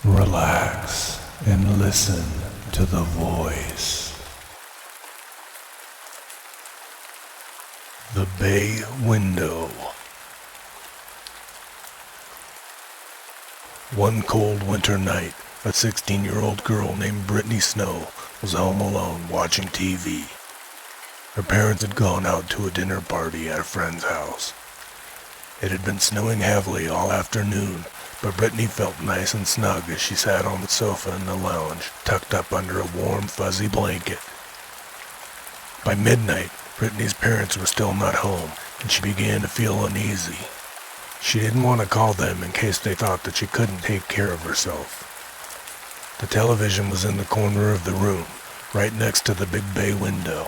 Relax and listen to the voice. The Bay Window. One cold winter night, a 16-year-old girl named Brittany Snow was home alone watching TV. Her parents had gone out to a dinner party at a friend's house. It had been snowing heavily all afternoon, but Brittany felt nice and snug as she sat on the sofa in the lounge, tucked up under a warm, fuzzy blanket. By midnight, Brittany's parents were still not home, and she began to feel uneasy. She didn't want to call them in case they thought that she couldn't take care of herself. The television was in the corner of the room, right next to the big bay window.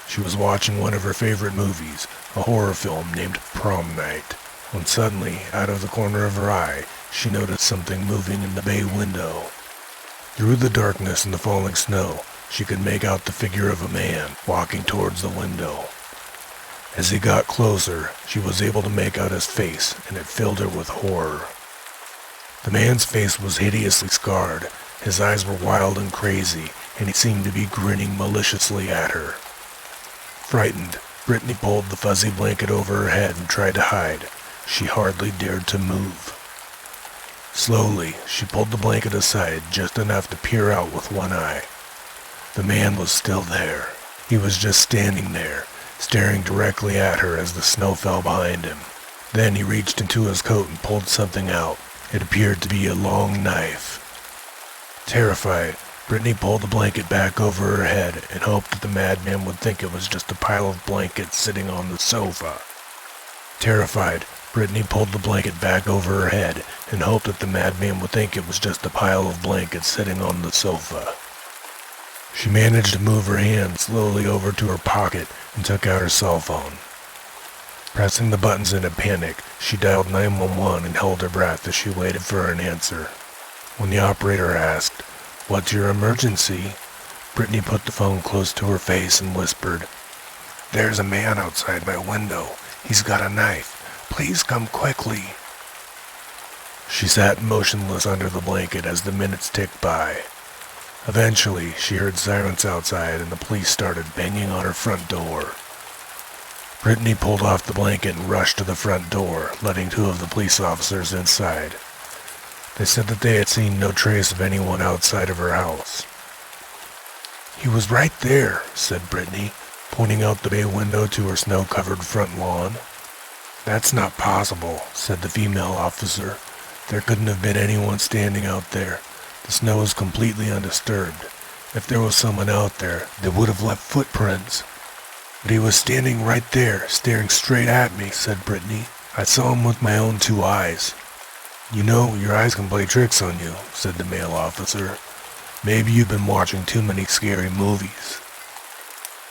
She was watching one of her favorite movies, a horror film named Prom Night, when suddenly, out of the corner of her eye, she noticed something moving in the bay window. Through the darkness and the falling snow, she could make out the figure of a man walking towards the window. As he got closer, she was able to make out his face, and it filled her with horror. The man's face was hideously scarred, his eyes were wild and crazy, and he seemed to be grinning maliciously at her. Frightened, Brittany pulled the fuzzy blanket over her head and tried to hide. She hardly dared to move. Slowly, she pulled the blanket aside just enough to peer out with one eye. The man was still there. He was just standing there, staring directly at her as the snow fell behind him. Then he reached into his coat and pulled something out. It appeared to be a long knife. Terrified, Brittany pulled the blanket back over her head and hoped that the madman would think it was just a pile of blankets sitting on the sofa. Terrified, Brittany pulled the blanket back over her head and hoped that the madman would think it was just a pile of blankets sitting on the sofa. She managed to move her hand slowly over to her pocket and took out her cell phone. Pressing the buttons in a panic, she dialed 911 and held her breath as she waited for an answer. When the operator asked, "What's your emergency?" Brittany put the phone close to her face and whispered, "There's a man outside my window. He's got a knife. Please come quickly." She sat motionless under the blanket as the minutes ticked by. Eventually, she heard sirens outside and the police started banging on her front door. Brittany pulled off the blanket and rushed to the front door, letting two of the police officers inside. They said that they had seen no trace of anyone outside of her house. "He was right there," said Brittany, pointing out the bay window to her snow-covered front lawn. "That's not possible," said the female officer. "There couldn't have been anyone standing out there. The snow is completely undisturbed. If there was someone out there, they would have left footprints." "But he was standing right there, staring straight at me," said Brittany. "I saw him with my own two eyes." "You know, your eyes can play tricks on you," said the male officer. "Maybe you've been watching too many scary movies."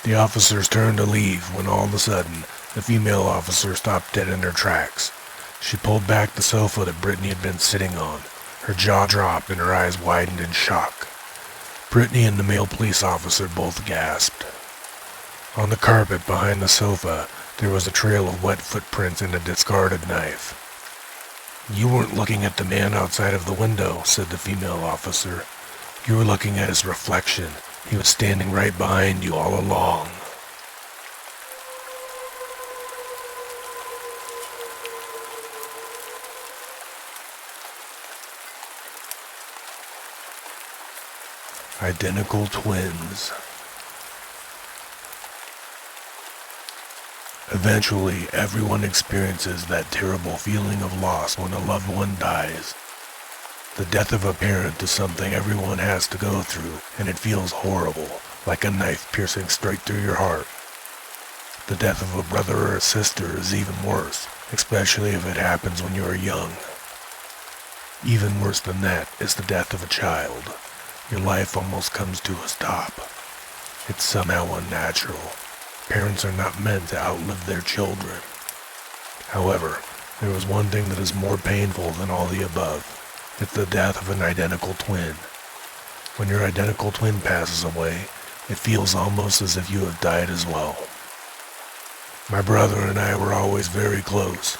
The officers turned to leave when all of a sudden, the female officer stopped dead in her tracks. She pulled back the sofa that Brittany had been sitting on. Her jaw dropped and her eyes widened in shock. Brittany and the male police officer both gasped. On the carpet behind the sofa, there was a trail of wet footprints and a discarded knife. "You weren't looking at the man outside of the window," said the female officer. "You were looking at his reflection. He was standing right behind you all along." Identical twins. Eventually, everyone experiences that terrible feeling of loss when a loved one dies. The death of a parent is something everyone has to go through, and it feels horrible, like a knife piercing straight through your heart. The death of a brother or a sister is even worse, especially if it happens when you are young. Even worse than that is the death of a child. Your life almost comes to a stop. It's somehow unnatural. Parents are not meant to outlive their children. However, there is one thing that is more painful than all the above. It's the death of an identical twin. When your identical twin passes away, it feels almost as if you have died as well. My brother and I were always very close.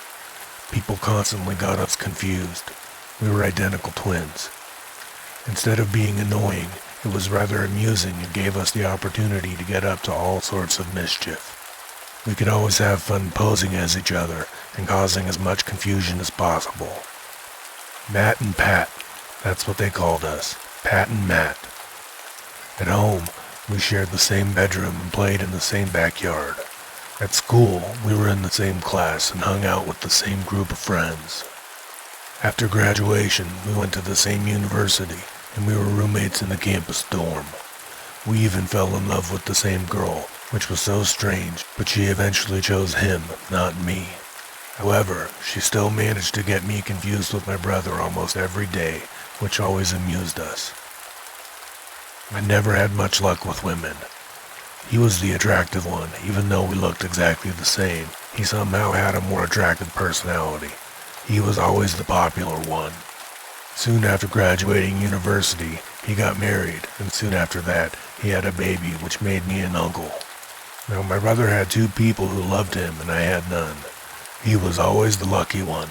People constantly got us confused. We were identical twins. Instead of being annoying, it was rather amusing and gave us the opportunity to get up to all sorts of mischief. We could always have fun posing as each other and causing as much confusion as possible. Matt and Pat, that's what they called us, Pat and Matt. At home, we shared the same bedroom and played in the same backyard. At school, we were in the same class and hung out with the same group of friends. After graduation, we went to the same university, and we were roommates in the campus dorm. We even fell in love with the same girl, which was so strange, but she eventually chose him, not me. However, she still managed to get me confused with my brother almost every day, which always amused us. I never had much luck with women. He was the attractive one, even though we looked exactly the same. He somehow had a more attractive personality. He was always the popular one. Soon after graduating university, he got married, and soon after that, he had a baby, which made me an uncle. Now, my brother had two people who loved him, and I had none. He was always the lucky one.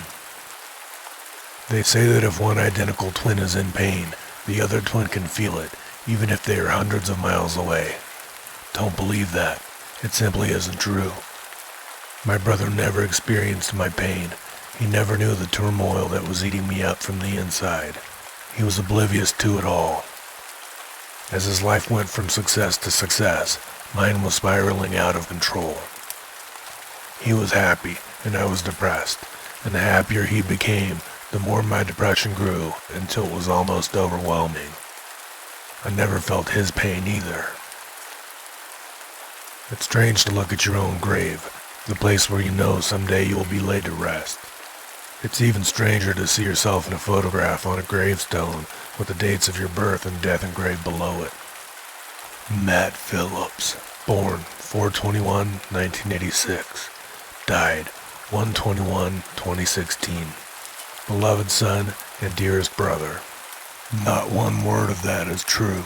They say that if one identical twin is in pain, the other twin can feel it, even if they are hundreds of miles away. Don't believe that. It simply isn't true. My brother never experienced my pain. He never knew the turmoil that was eating me up from the inside. He was oblivious to it all. As his life went from success to success, mine was spiraling out of control. He was happy, and I was depressed, and the happier he became, the more my depression grew, until it was almost overwhelming. I never felt his pain either. It's strange to look at your own grave, the place where you know someday you will be laid to rest. It's even stranger to see yourself in a photograph on a gravestone with the dates of your birth and death engraved below it. Matt Phillips, born 4/21/1986, died 1/21/2016. Beloved son and dearest brother. Not one word of that is true.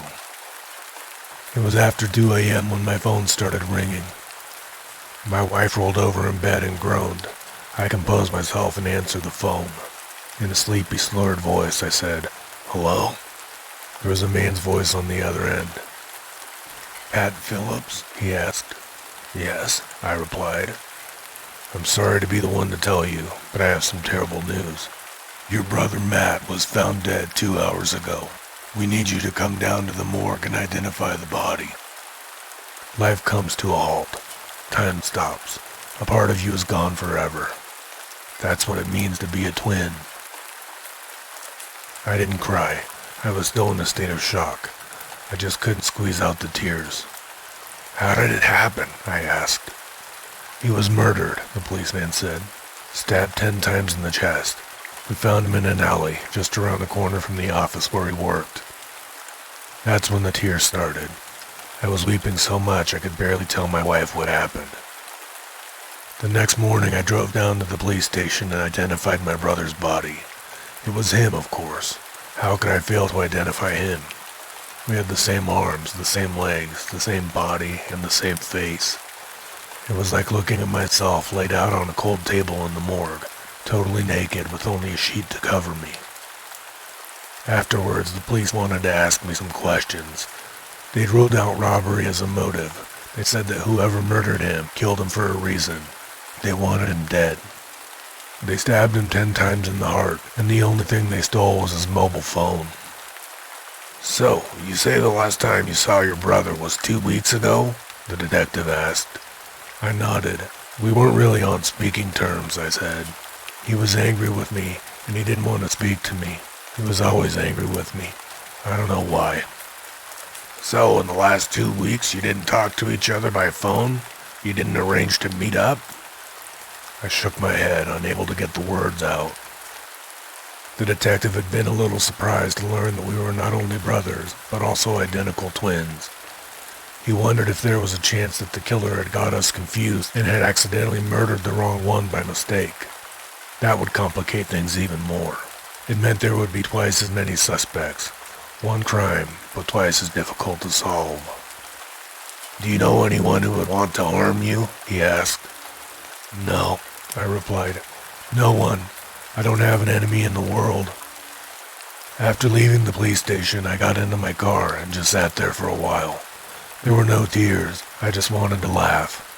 It was after 2 a.m. when my phone started ringing. My wife rolled over in bed and groaned. I composed myself and answered the phone. In a sleepy, slurred voice, I said, "Hello?" There was a man's voice on the other end. "Pat Phillips?" he asked. "Yes," I replied. "I'm sorry to be the one to tell you, but I have some terrible news. Your brother Matt was found dead 2 hours ago. We need you to come down to the morgue and identify the body." Life comes to a halt. Time stops. A part of you is gone forever. That's what it means to be a twin. I didn't cry. I was still in a state of shock. I just couldn't squeeze out the tears. "How did it happen?" I asked. "He was murdered," the policeman said. "Stabbed 10 times in the chest. We found him in an alley, just around the corner from the office where he worked." That's when the tears started. I was weeping so much I could barely tell my wife what happened. The next morning I drove down to the police station and identified my brother's body. It was him, of course. How could I fail to identify him? We had the same arms, the same legs, the same body, and the same face. It was like looking at myself laid out on a cold table in the morgue, totally naked with only a sheet to cover me. Afterwards, the police wanted to ask me some questions. They'd ruled out robbery as a motive. They said that whoever murdered him killed him for a reason. They wanted him dead. They stabbed him 10 times in the heart, and the only thing they stole was his mobile phone. "So, you say the last time you saw your brother was 2 weeks ago?" the detective asked. I nodded. "We weren't really on speaking terms," I said. "He was angry with me, and he didn't want to speak to me. He was always angry with me. I don't know why." "So, in the last 2 weeks, you didn't talk to each other by phone? You didn't arrange to meet up?" I shook my head, unable to get the words out. The detective had been a little surprised to learn that we were not only brothers, but also identical twins. He wondered if there was a chance that the killer had got us confused and had accidentally murdered the wrong one by mistake. That would complicate things even more. It meant there would be twice as many suspects. One crime, but twice as difficult to solve. "Do you know anyone who would want to harm you?" he asked. "No," I replied. "No one. I don't have an enemy in the world." After leaving the police station, I got into my car and just sat there for a while. There were no tears. I just wanted to laugh.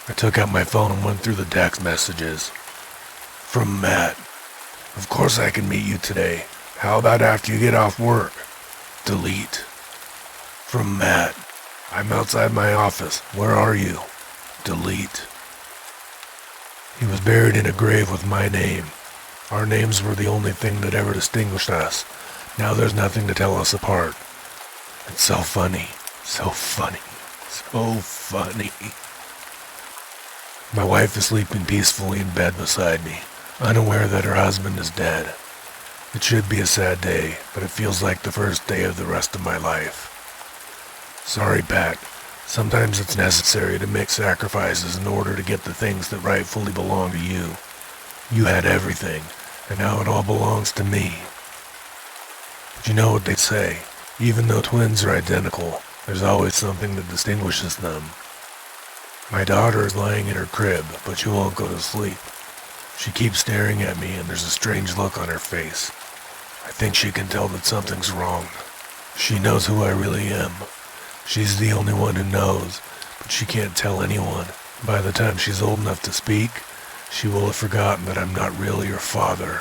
I took out my phone and went through the text messages. From Matt. Of course I can meet you today. How about after you get off work? Delete. From Matt. I'm outside my office. Where are you? Delete. He was buried in a grave with my name. Our names were the only thing that ever distinguished us. Now there's nothing to tell us apart. It's so funny. So funny. So funny. My wife is sleeping peacefully in bed beside me, unaware that her husband is dead. It should be a sad day, but it feels like the first day of the rest of my life. Sorry, Pat. Sometimes it's necessary to make sacrifices in order to get the things that rightfully belong to you. You had everything, and now it all belongs to me. But you know what they say, even though twins are identical, there's always something that distinguishes them. My daughter is lying in her crib, but she won't go to sleep. She keeps staring at me and there's a strange look on her face. I think she can tell that something's wrong. She knows who I really am. She's the only one who knows, but she can't tell anyone. By the time she's old enough to speak, she will have forgotten that I'm not really her father.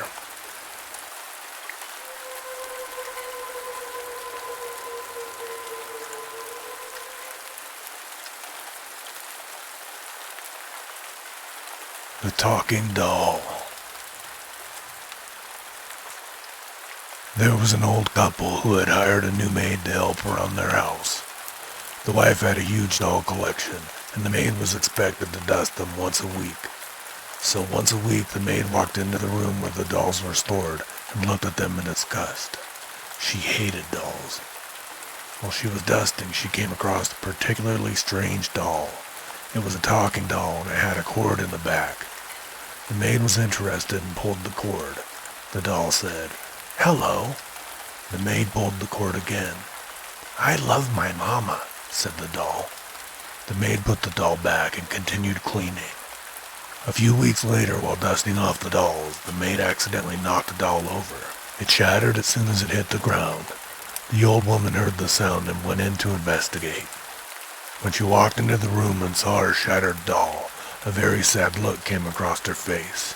The Talking Doll. There was an old couple who had hired a new maid to help around their house. The wife had a huge doll collection, and the maid was expected to dust them once a week. So once a week, the maid walked into the room where the dolls were stored and looked at them in disgust. She hated dolls. While she was dusting, she came across a particularly strange doll. It was a talking doll and it had a cord in the back. The maid was interested and pulled the cord. The doll said, "Hello." The maid pulled the cord again. "I love my mama," said the doll. The maid put the doll back and continued cleaning. A few weeks later, while dusting off the dolls, the maid accidentally knocked the doll over. It shattered as soon as it hit the ground. The old woman heard the sound and went in to investigate. When she walked into the room and saw her shattered doll, a very sad look came across her face.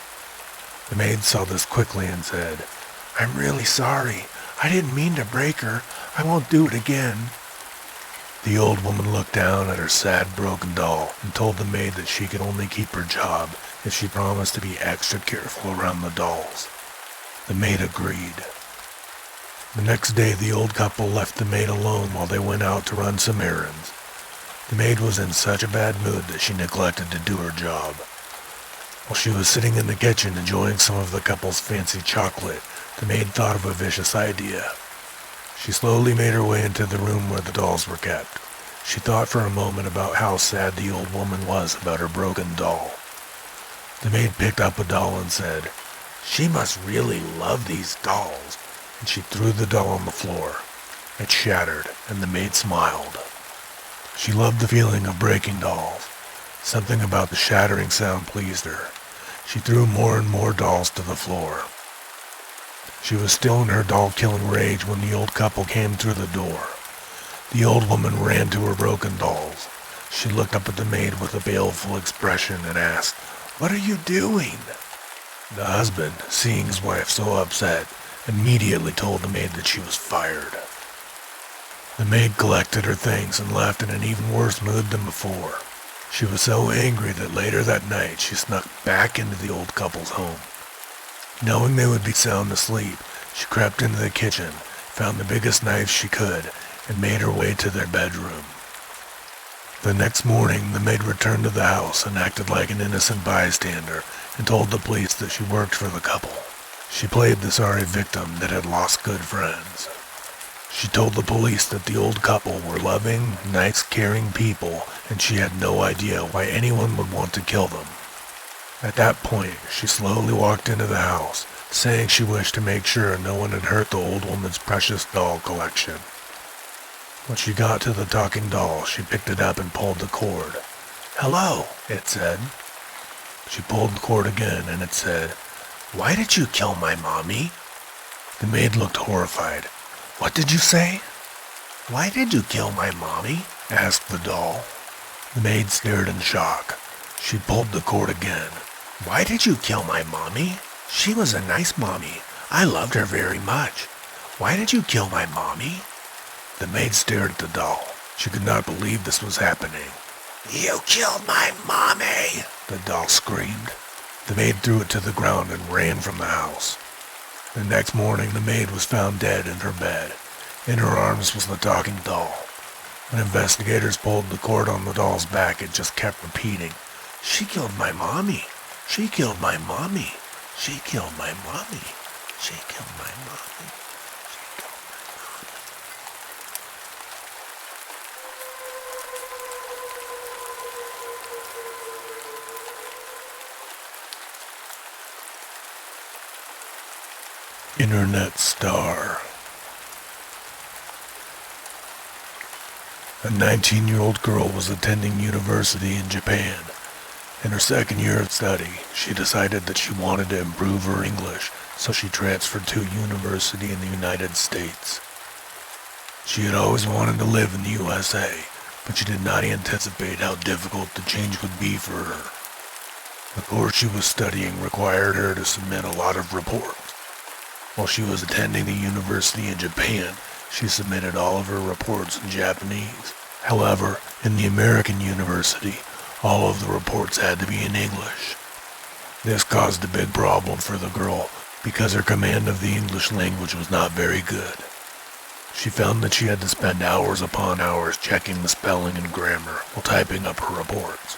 The maid saw this quickly and said, "I'm really sorry. I didn't mean to break her. I won't do it again." The old woman looked down at her sad, broken doll and told the maid that she could only keep her job if she promised to be extra careful around the dolls. The maid agreed. The next day, the old couple left the maid alone while they went out to run some errands. The maid was in such a bad mood that she neglected to do her job. While she was sitting in the kitchen enjoying some of the couple's fancy chocolate, the maid thought of a vicious idea. She slowly made her way into the room where the dolls were kept. She thought for a moment about how sad the old woman was about her broken doll. The maid picked up a doll and said, "She must really love these dolls," and she threw the doll on the floor. It shattered, and the maid smiled. She loved the feeling of breaking dolls. Something about the shattering sound pleased her. She threw more and more dolls to the floor. She was still in her doll-killing rage when the old couple came through the door. The old woman ran to her broken dolls. She looked up at the maid with a baleful expression and asked, "What are you doing?" The husband, seeing his wife so upset, immediately told the maid that she was fired. The maid collected her things and left in an even worse mood than before. She was so angry that later that night she snuck back into the old couple's home. Knowing they would be sound asleep, she crept into the kitchen, found the biggest knife she could, and made her way to their bedroom. The next morning, the maid returned to the house and acted like an innocent bystander and told the police that she worked for the couple. She played the sorry victim that had lost good friends. She told the police that the old couple were loving, nice, caring people, and she had no idea why anyone would want to kill them. At that point, she slowly walked into the house, saying she wished to make sure no one had hurt the old woman's precious doll collection. When she got to the talking doll, she picked it up and pulled the cord. "Hello," it said. She pulled the cord again and it said, "Why did you kill my mommy?" The maid looked horrified. "What did you say?" "Why did you kill my mommy?" asked the doll. The maid stared in shock. She pulled the cord again. "Why did you kill my mommy? She was a nice mommy. I loved her very much. Why did you kill my mommy?" The maid stared at the doll. She could not believe this was happening. "You killed my mommy!" the doll screamed. The maid threw it to the ground and ran from the house. The next morning, the maid was found dead in her bed. In her arms was the talking doll. When investigators pulled the cord on the doll's back, it just kept repeating, "She killed my mommy. She killed my mommy. She killed my mommy. She killed my mommy. She killed my mommy." Internet star. A 19-year-old girl was attending university in Japan. In her second year of study, she decided that she wanted to improve her English, so she transferred to a university in the United States. She had always wanted to live in the USA, but she did not anticipate how difficult the change would be for her. The course she was studying required her to submit a lot of reports. While she was attending the university in Japan, she submitted all of her reports in Japanese. However, in the American university, all of the reports had to be in English. This caused a big problem for the girl because her command of the English language was not very good. She found that she had to spend hours upon hours checking the spelling and grammar while typing up her reports.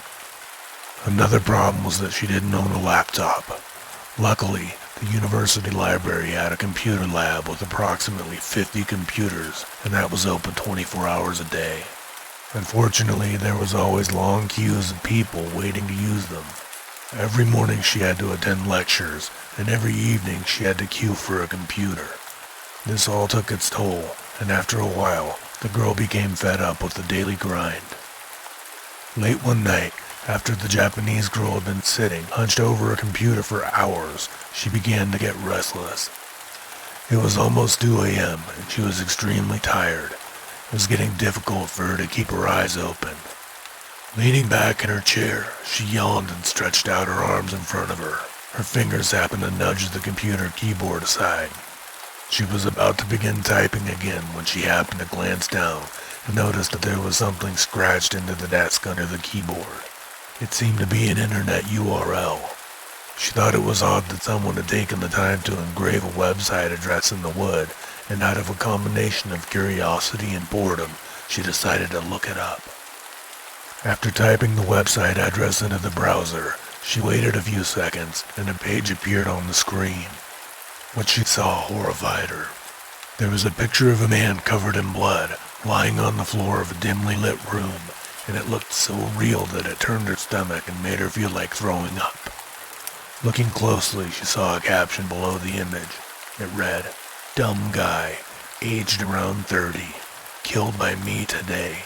Another problem was that she didn't own a laptop. Luckily, the university library had a computer lab with approximately 50 computers, and that was open 24 hours a day. Unfortunately, there was always long queues of people waiting to use them. Every morning she had to attend lectures, and every evening she had to queue for a computer. This all took its toll, and after a while, the girl became fed up with the daily grind. Late one night, after the Japanese girl had been sitting hunched over a computer for hours, she began to get restless. It was almost 2 a.m., and she was extremely tired. It was getting difficult for her to keep her eyes open. Leaning back in her chair, she yawned and stretched out her arms in front of her. Her fingers happened to nudge the computer keyboard aside. She was about to begin typing again when she happened to glance down and noticed that there was something scratched into the desk under the keyboard. It seemed to be an internet URL. She thought it was odd that someone had taken the time to engrave a website address in the wood, and out of a combination of curiosity and boredom, she decided to look it up. After typing the website address into the browser, she waited a few seconds, and a page appeared on the screen. What she saw horrified her. There was a picture of a man covered in blood, lying on the floor of a dimly lit room, and it looked so real that it turned her stomach and made her feel like throwing up. Looking closely, she saw a caption below the image. It read, "Dumb guy, aged around 30, killed by me today."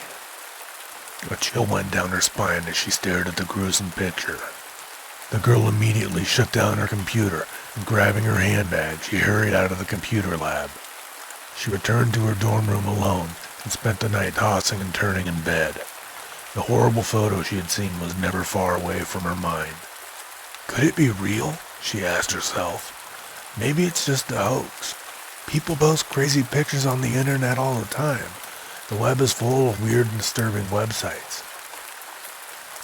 A chill went down her spine as she stared at the gruesome picture. The girl immediately shut down her computer, and grabbing her handbag, she hurried out of the computer lab. She returned to her dorm room alone and spent the night tossing and turning in bed. The horrible photo she had seen was never far away from her mind. Could it be real? She asked herself. Maybe it's just a hoax. People post crazy pictures on the internet all the time. The web is full of weird and disturbing websites.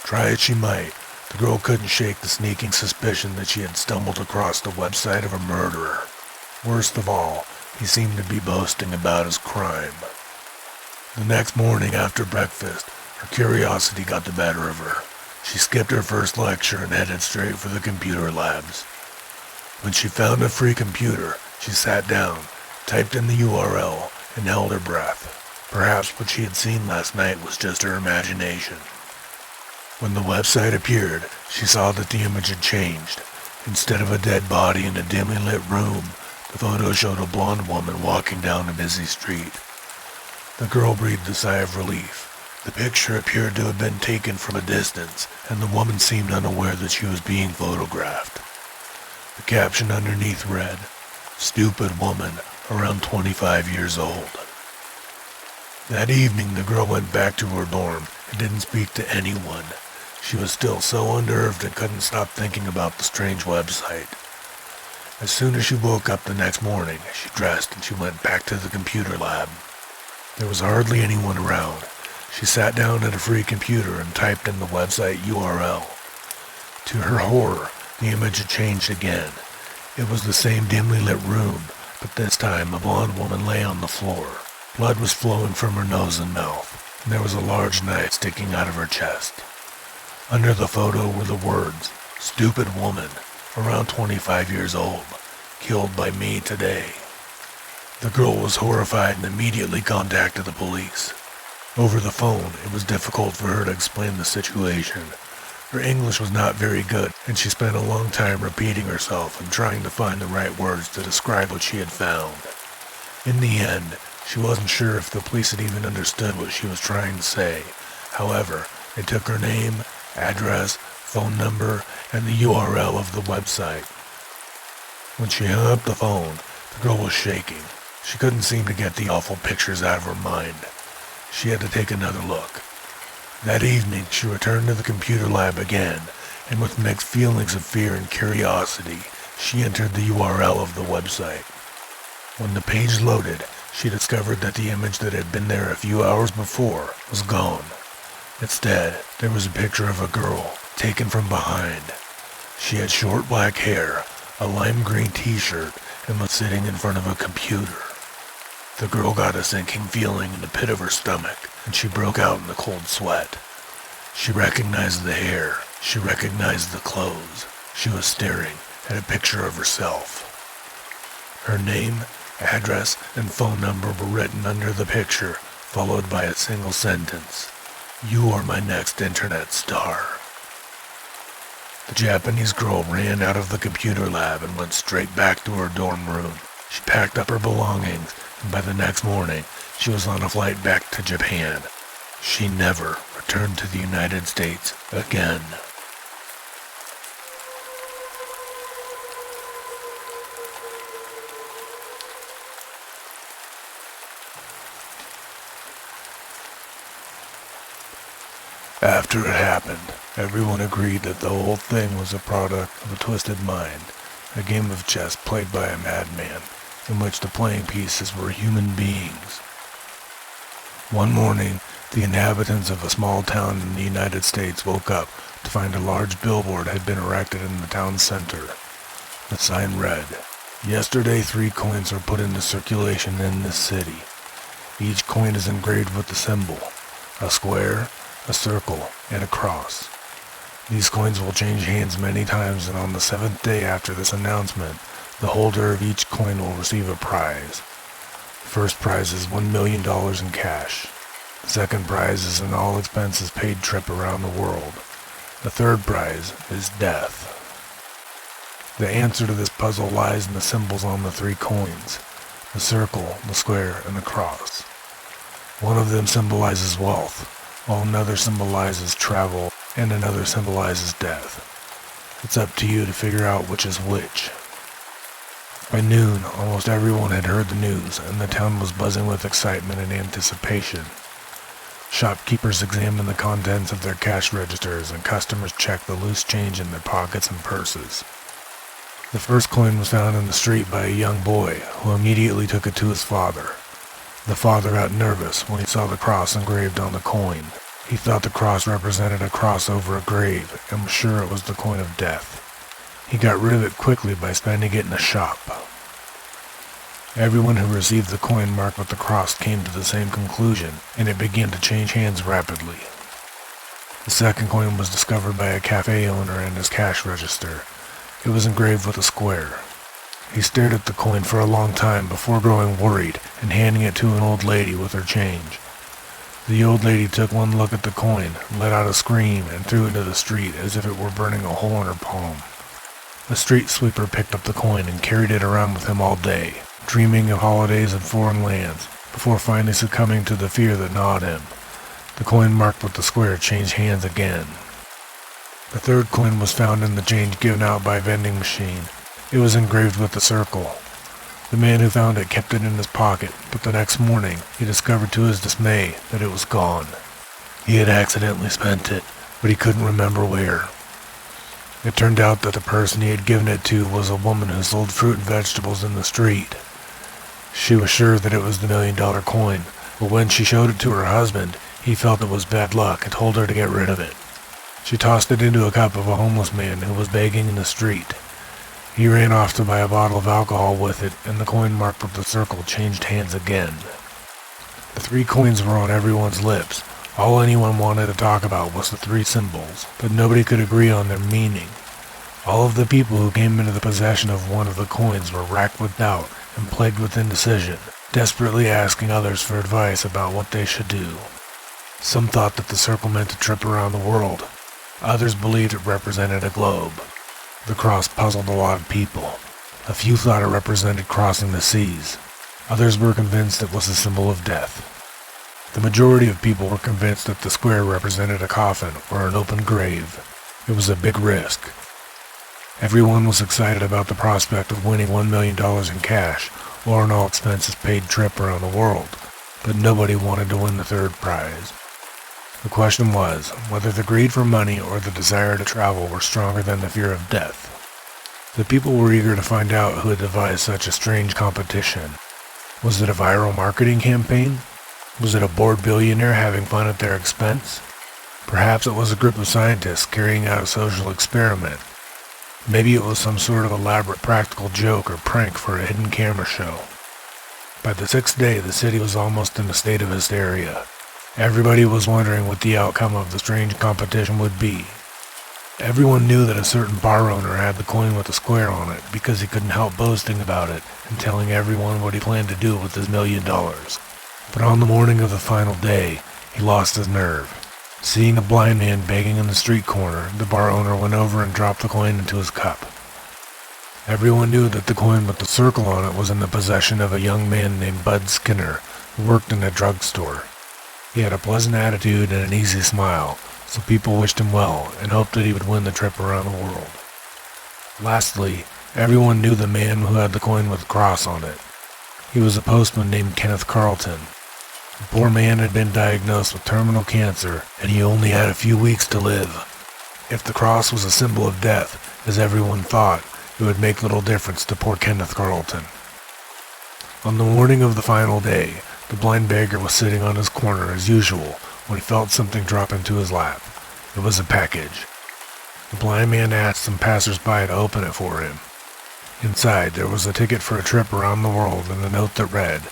Try as she might, the girl couldn't shake the sneaking suspicion that she had stumbled across the website of a murderer. Worst of all, he seemed to be boasting about his crime. The next morning after breakfast, her curiosity got the better of her. She skipped her first lecture and headed straight for the computer labs. When she found a free computer, she sat down, typed in the URL, and held her breath. Perhaps what she had seen last night was just her imagination. When the website appeared, she saw that the image had changed. Instead of a dead body in a dimly lit room, the photo showed a blonde woman walking down a busy street. The girl breathed a sigh of relief. The picture appeared to have been taken from a distance, and the woman seemed unaware that she was being photographed. The caption underneath read, Stupid woman, around 25 years old. That evening, the girl went back to her dorm and didn't speak to anyone. She was still so unnerved and couldn't stop thinking about the strange website. As soon as she woke up the next morning, she dressed and she went back to the computer lab. There was hardly anyone around. She sat down at a free computer and typed in the website URL. To her horror, the image had changed again. It was the same dimly lit room, but this time a blonde woman lay on the floor. Blood was flowing from her nose and mouth, and there was a large knife sticking out of her chest. Under the photo were the words, "Stupid woman, around 25 years old, killed by me today." The girl was horrified and immediately contacted the police. Over the phone, it was difficult for her to explain the situation. Her English was not very good, and she spent a long time repeating herself and trying to find the right words to describe what she had found. In the end, she wasn't sure if the police had even understood what she was trying to say. However, they took her name, address, phone number, and the URL of the website. When she hung up the phone, the girl was shaking. She couldn't seem to get the awful pictures out of her mind. She had to take another look. That evening, she returned to the computer lab again, and with mixed feelings of fear and curiosity, she entered the URL of the website. When the page loaded, she discovered that the image that had been there a few hours before was gone. Instead, there was a picture of a girl, taken from behind. She had short black hair, a lime green t-shirt, and was sitting in front of a computer. The girl got a sinking feeling in the pit of her stomach, and she broke out in a cold sweat. She recognized the hair. She recognized the clothes. She was staring at a picture of herself. Her name, address, and phone number were written under the picture, followed by a single sentence. "You are my next internet star." The Japanese girl ran out of the computer lab and went straight back to her dorm room. She packed up her belongings, and by the next morning, she was on a flight back to Japan. She never returned to the United States again. After it happened, everyone agreed that the whole thing was a product of a twisted mind, a game of chess played by a madman, in which the playing pieces were human beings. One morning, the inhabitants of a small town in the United States woke up to find a large billboard had been erected in the town center. The sign read, "Yesterday 3 coins were put into circulation in this city. Each coin is engraved with a symbol, a square, a circle, and a cross. These coins will change hands many times, and on the 7th day after this announcement, the holder of each coin will receive a prize. The first prize is $1 million in cash. The second prize is an all-expenses-paid trip around the world. The third prize is death." The answer to this puzzle lies in the symbols on the 3 coins, the circle, the square, and the cross. One of them symbolizes wealth, while another symbolizes travel, and another symbolizes death. It's up to you to figure out which is which. By noon, almost everyone had heard the news, and the town was buzzing with excitement and anticipation. Shopkeepers examined the contents of their cash registers, and customers checked the loose change in their pockets and purses. The first coin was found in the street by a young boy, who immediately took it to his father. The father got nervous when he saw the cross engraved on the coin. He thought the cross represented a cross over a grave, and was sure it was the coin of death. He got rid of it quickly by spending it in a shop. Everyone who received the coin marked with the cross came to the same conclusion, and it began to change hands rapidly. The second coin was discovered by a cafe owner in his cash register. It was engraved with a square. He stared at the coin for a long time before growing worried and handing it to an old lady with her change. The old lady took one look at the coin, let out a scream, and threw it into the street as if it were burning a hole in her palm. The street sweeper picked up the coin and carried it around with him all day, dreaming of holidays in foreign lands, before finally succumbing to the fear that gnawed him. The coin marked with the square changed hands again. The third coin was found in the change given out by a vending machine. It was engraved with the circle. The man who found it kept it in his pocket, but the next morning he discovered to his dismay that it was gone. He had accidentally spent it, but he couldn't remember where. It turned out that the person he had given it to was a woman who sold fruit and vegetables in the street. She was sure that it was the $1,000,000 coin, but when she showed it to her husband, he felt it was bad luck and told her to get rid of it. She tossed it into a cup of a homeless man who was begging in the street. He ran off to buy a bottle of alcohol with it, and the coin marked with the circle changed hands again. The 3 coins were on everyone's lips. All anyone wanted to talk about was the 3 symbols, but nobody could agree on their meaning. All of the people who came into the possession of one of the coins were racked with doubt and plagued with indecision, desperately asking others for advice about what they should do. Some thought that the circle meant a trip around the world. Others believed it represented a globe. The cross puzzled a lot of people. A few thought it represented crossing the seas. Others were convinced it was a symbol of death. The majority of people were convinced that the square represented a coffin or an open grave. It was a big risk. Everyone was excited about the prospect of winning $1,000,000 in cash or an all-expenses-paid trip around the world, but nobody wanted to win the 3rd prize. The question was whether the greed for money or the desire to travel were stronger than the fear of death. The people were eager to find out who had devised such a strange competition. Was it a viral marketing campaign? Was it a bored billionaire having fun at their expense? Perhaps it was a group of scientists carrying out a social experiment. Maybe it was some sort of elaborate practical joke or prank for a hidden camera show. By the 6th day, the city was almost in a state of hysteria. Everybody was wondering what the outcome of the strange competition would be. Everyone knew that a certain bar owner had the coin with a square on it because he couldn't help boasting about it and telling everyone what he planned to do with his $1,000,000. But on the morning of the final day, he lost his nerve. Seeing a blind man begging in the street corner, the bar owner went over and dropped the coin into his cup. Everyone knew that the coin with the circle on it was in the possession of a young man named Bud Skinner, who worked in a drugstore. He had a pleasant attitude and an easy smile, so people wished him well and hoped that he would win the trip around the world. Lastly, everyone knew the man who had the coin with the cross on it. He was a postman named Kenneth Carlton. The poor man had been diagnosed with terminal cancer, and he only had a few weeks to live. If the cross was a symbol of death, as everyone thought, it would make little difference to poor Kenneth Carlton. On the morning of the final day, the blind beggar was sitting on his corner as usual when he felt something drop into his lap. It was a package. The blind man asked some passers-by to open it for him. Inside, there was a ticket for a trip around the world and a note that read,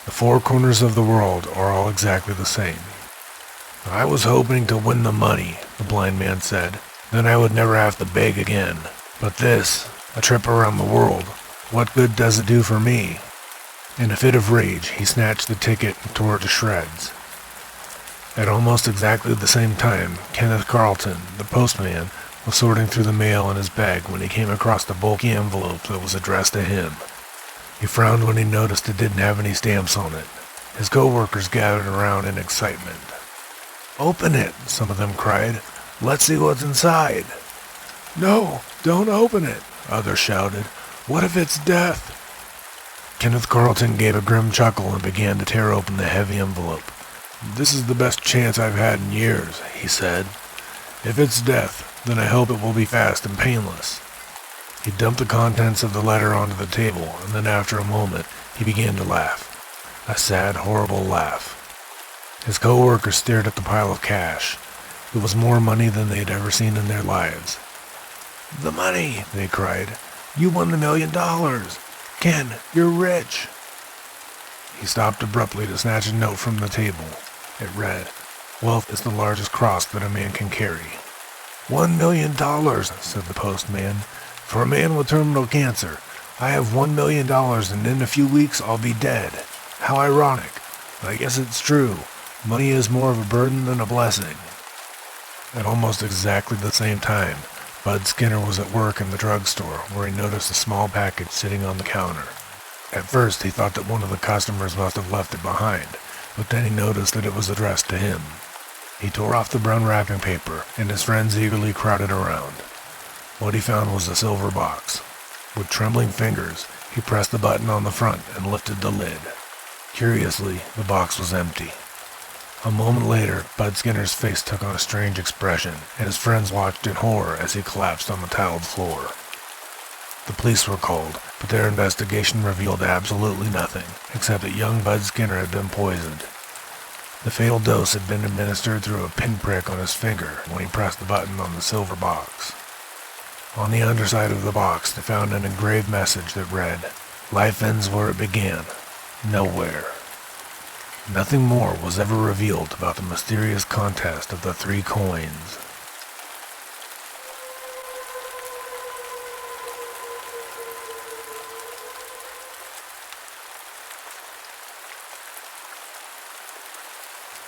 "The 4 corners of the world are all exactly the same." "I was hoping to win the money," the blind man said. "Then I would never have to beg again. But this, a trip around the world, what good does it do for me?" In a fit of rage, he snatched the ticket and tore it to shreds. At almost exactly the same time, Kenneth Carlton, the postman, was sorting through the mail in his bag when he came across the bulky envelope that was addressed to him. He frowned when he noticed it didn't have any stamps on it. His co-workers gathered around in excitement. "Open it," some of them cried. "Let's see what's inside." "No, don't open it," others shouted. "What if it's death?" Kenneth Carlton gave a grim chuckle and began to tear open the heavy envelope. "This is the best chance I've had in years," he said. "If it's death, then I hope it will be fast and painless." He dumped the contents of the letter onto the table, and then after a moment, he began to laugh. A sad, horrible laugh. His co-workers stared at the pile of cash. It was more money than they had ever seen in their lives. "The money!" they cried. "You won the $1,000,000! Ken, you're rich!" He stopped abruptly to snatch a note from the table. It read, "Wealth is the largest cross that a man can carry." $1,000,000, said the postman. "For a man with terminal cancer, I have $1,000,000 and in a few weeks I'll be dead. How ironic. I guess it's true. Money is more of a burden than a blessing." At almost exactly the same time, Bud Skinner was at work in the drugstore where he noticed a small package sitting on the counter. At first he thought that one of the customers must have left it behind, but then he noticed that it was addressed to him. He tore off the brown wrapping paper, and his friends eagerly crowded around. What he found was a silver box. With trembling fingers, He pressed the button on the front and lifted the lid. Curiously, the box was empty. A moment later, Bud Skinner's face took on a strange expression, and his friends watched in horror as he collapsed on the tiled floor. The police were called, but their investigation revealed absolutely nothing, except that young Bud Skinner had been poisoned. The fatal dose had been administered through a pinprick on his finger when he pressed the button on the silver box. On the underside of the box, they found an engraved message that read, "Life ends where it began, nowhere." Nothing more was ever revealed about the mysterious contest of the 3 coins.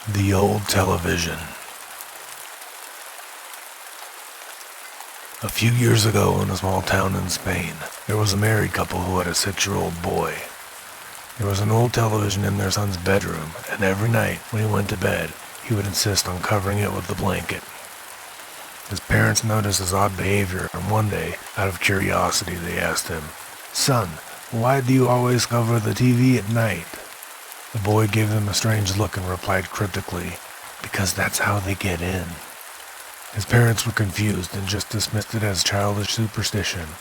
The old television. A few years ago in a small town in Spain, there was a married couple who had a 6-year-old boy. There was an old television in their son's bedroom, and every night when he went to bed, he would insist on covering it with a blanket. His parents noticed his odd behavior, and one day, out of curiosity, they asked him, "Son, why do you always cover the TV at night?" The boy gave them a strange look and replied cryptically, "Because that's how they get in." His parents were confused and just dismissed it as childish superstition.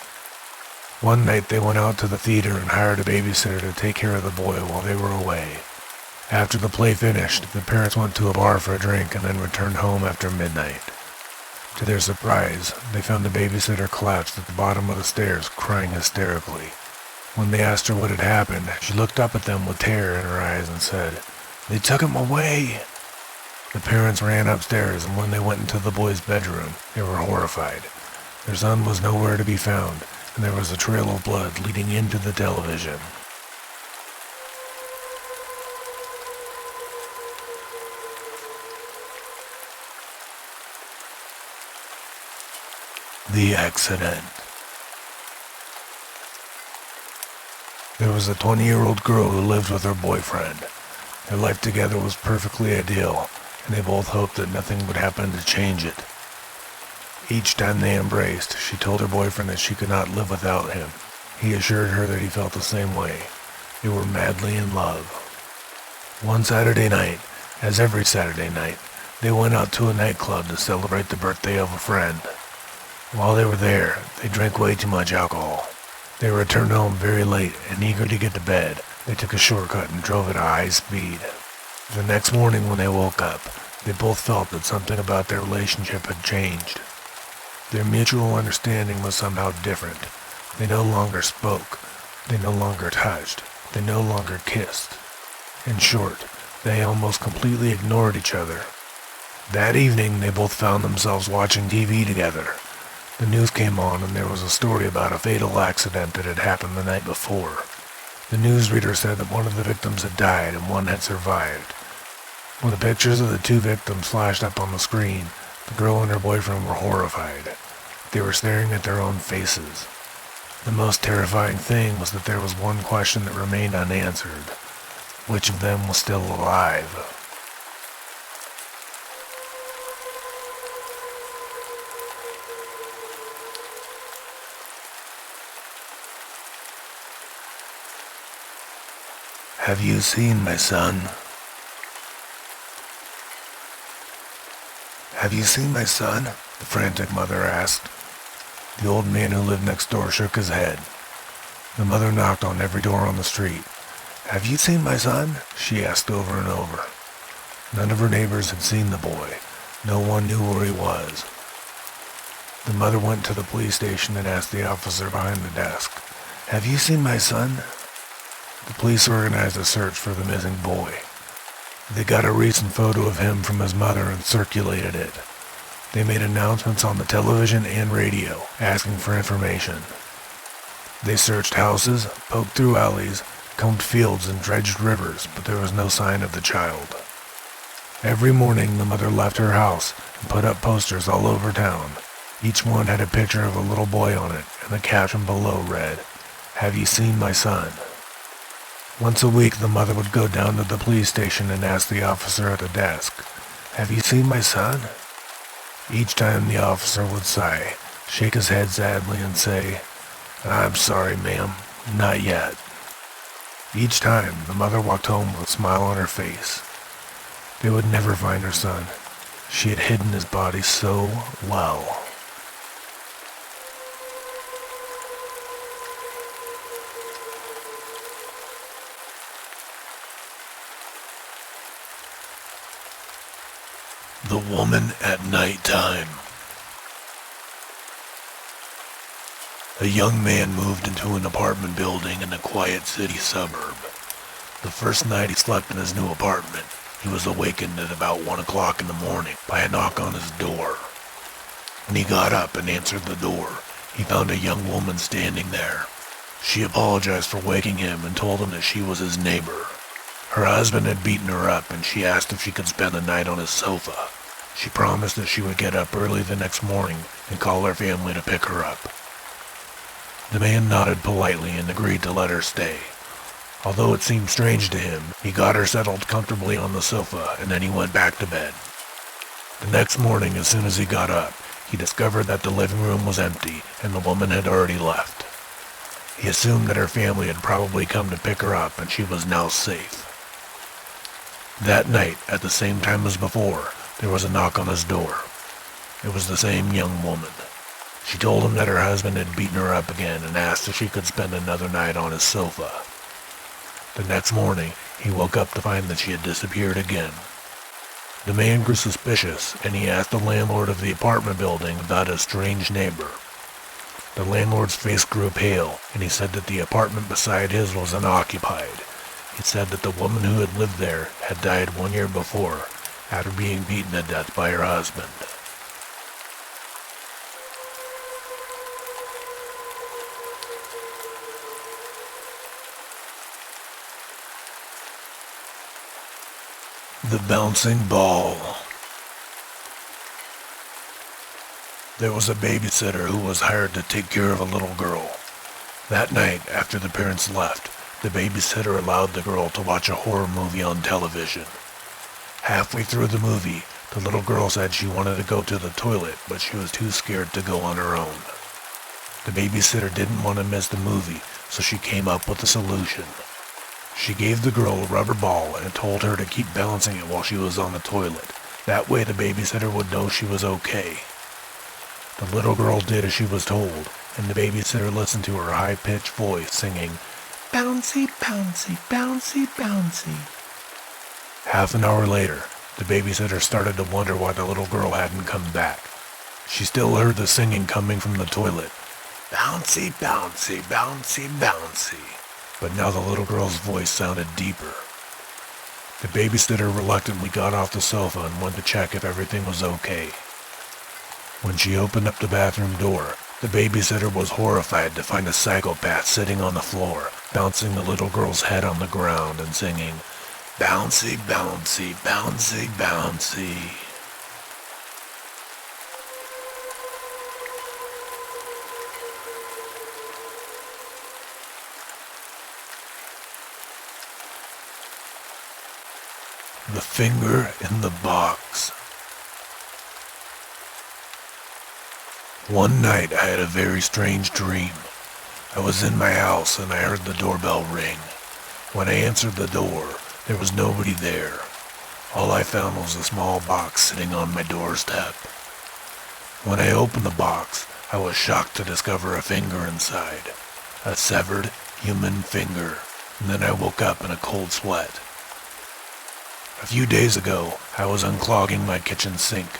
One night they went out to the theater and hired a babysitter to take care of the boy while they were away. After the play finished, the parents went to a bar for a drink and then returned home after midnight. To their surprise, they found the babysitter collapsed at the bottom of the stairs, crying hysterically. When they asked her what had happened, she looked up at them with terror in her eyes and said, "They took him away." The parents ran upstairs, and when they went into the boy's bedroom, they were horrified. Their son was nowhere to be found, and there was a trail of blood leading into the television. The accident. There was a 20-year-old girl who lived with her boyfriend. Their life together was perfectly ideal, and they both hoped that nothing would happen to change it. Each time they embraced, she told her boyfriend that she could not live without him. He assured her that he felt the same way. They were madly in love. One Saturday night, as every Saturday night, they went out to a nightclub to celebrate the birthday of a friend. While they were there, they drank way too much alcohol. They returned home very late, and eager to get to bed, they took a shortcut and drove at a high speed. The next morning when they woke up, they both felt that something about their relationship had changed. Their mutual understanding was somehow different. They no longer spoke. They no longer touched. They no longer kissed. In short, they almost completely ignored each other. That evening, they both found themselves watching TV together. The news came on, and there was a story about a fatal accident that had happened the night before. The newsreader said that one of the victims had died and one had survived. When the pictures of the 2 victims flashed up on the screen, the girl and her boyfriend were horrified. They were staring at their own faces. The most terrifying thing was that there was one question that remained unanswered. Which of them was still alive? "Have you seen my son?" "Have you seen my son?" the frantic mother asked. The old man who lived next door shook his head. The mother knocked on every door on the street. "Have you seen my son?" she asked over and over. None of her neighbors had seen the boy. No one knew where he was. The mother went to the police station and asked the officer behind the desk, "Have you seen my son?" The police organized a search for the missing boy. They got a recent photo of him from his mother and circulated it. They made announcements on the television and radio, asking for information. They searched houses, poked through alleys, combed fields and dredged rivers, but there was no sign of the child. Every morning the mother left her house and put up posters all over town. Each one had a picture of a little boy on it, and the caption below read, "Have you seen my son?" Once a week, the mother would go down to the police station and ask the officer at the desk, "Have you seen my son?" Each time the officer would sigh, shake his head sadly and say, "I'm sorry, ma'am, Not yet. Each time, the mother walked home with a smile on her face. They would never find her son. She had hidden his body so well. The woman at nighttime. A young man moved into an apartment building in a quiet city suburb. The first night he slept in his new apartment, he was awakened at about 1 o'clock in the morning by a knock on his door. When he got up and answered the door, he found a young woman standing there. She apologized for waking him and told him that she was his neighbor. Her husband had beaten her up and she asked if she could spend the night on his sofa. She promised that she would get up early the next morning and call her family to pick her up. The man nodded politely and agreed to let her stay. Although it seemed strange to him, he got her settled comfortably on the sofa and then he went back to bed. The next morning, as soon as he got up, he discovered that the living room was empty and the woman had already left. He assumed that her family had probably come to pick her up and she was now safe. That night, at the same time as before, there was a knock on his door. It was the same young woman. She told him that her husband had beaten her up again and asked if she could spend another night on his sofa. The next morning, he woke up to find that she had disappeared again. The man grew suspicious, and he asked the landlord of the apartment building about a strange neighbor. The landlord's face grew pale, and he said that the apartment beside his was unoccupied. He said that the woman who had lived there had died 1 year before, after being beaten to death by her husband. The bouncing ball. There was a babysitter who was hired to take care of a little girl. That night, after the parents left, the babysitter allowed the girl to watch a horror movie on television. Halfway through the movie, the little girl said she wanted to go to the toilet, but she was too scared to go on her own. The babysitter didn't want to miss the movie, so she came up with a solution. She gave the girl a rubber ball and told her to keep balancing it while she was on the toilet. That way the babysitter would know she was okay. The little girl did as she was told, and the babysitter listened to her high-pitched voice singing, "Bouncy, bouncy, bouncy, bouncy." Half an hour later, the babysitter started to wonder why the little girl hadn't come back. She still heard the singing coming from the toilet. Bouncy, bouncy, bouncy, bouncy. But now the little girl's voice sounded deeper. The babysitter reluctantly got off the sofa and went to check if everything was okay. When she opened up the bathroom door, the babysitter was horrified to find a psychopath sitting on the floor, bouncing the little girl's head on the ground and singing, "Bouncy, bouncy, bouncy, bouncy." The finger in the box. One night I had a very strange dream. I was in my house and I heard the doorbell ring. When I answered the door, there was nobody there. All I found was a small box sitting on my doorstep. When I opened the box, I was shocked to discover a finger inside. A severed human finger. And then I woke up in a cold sweat. A few days ago, I was unclogging my kitchen sink.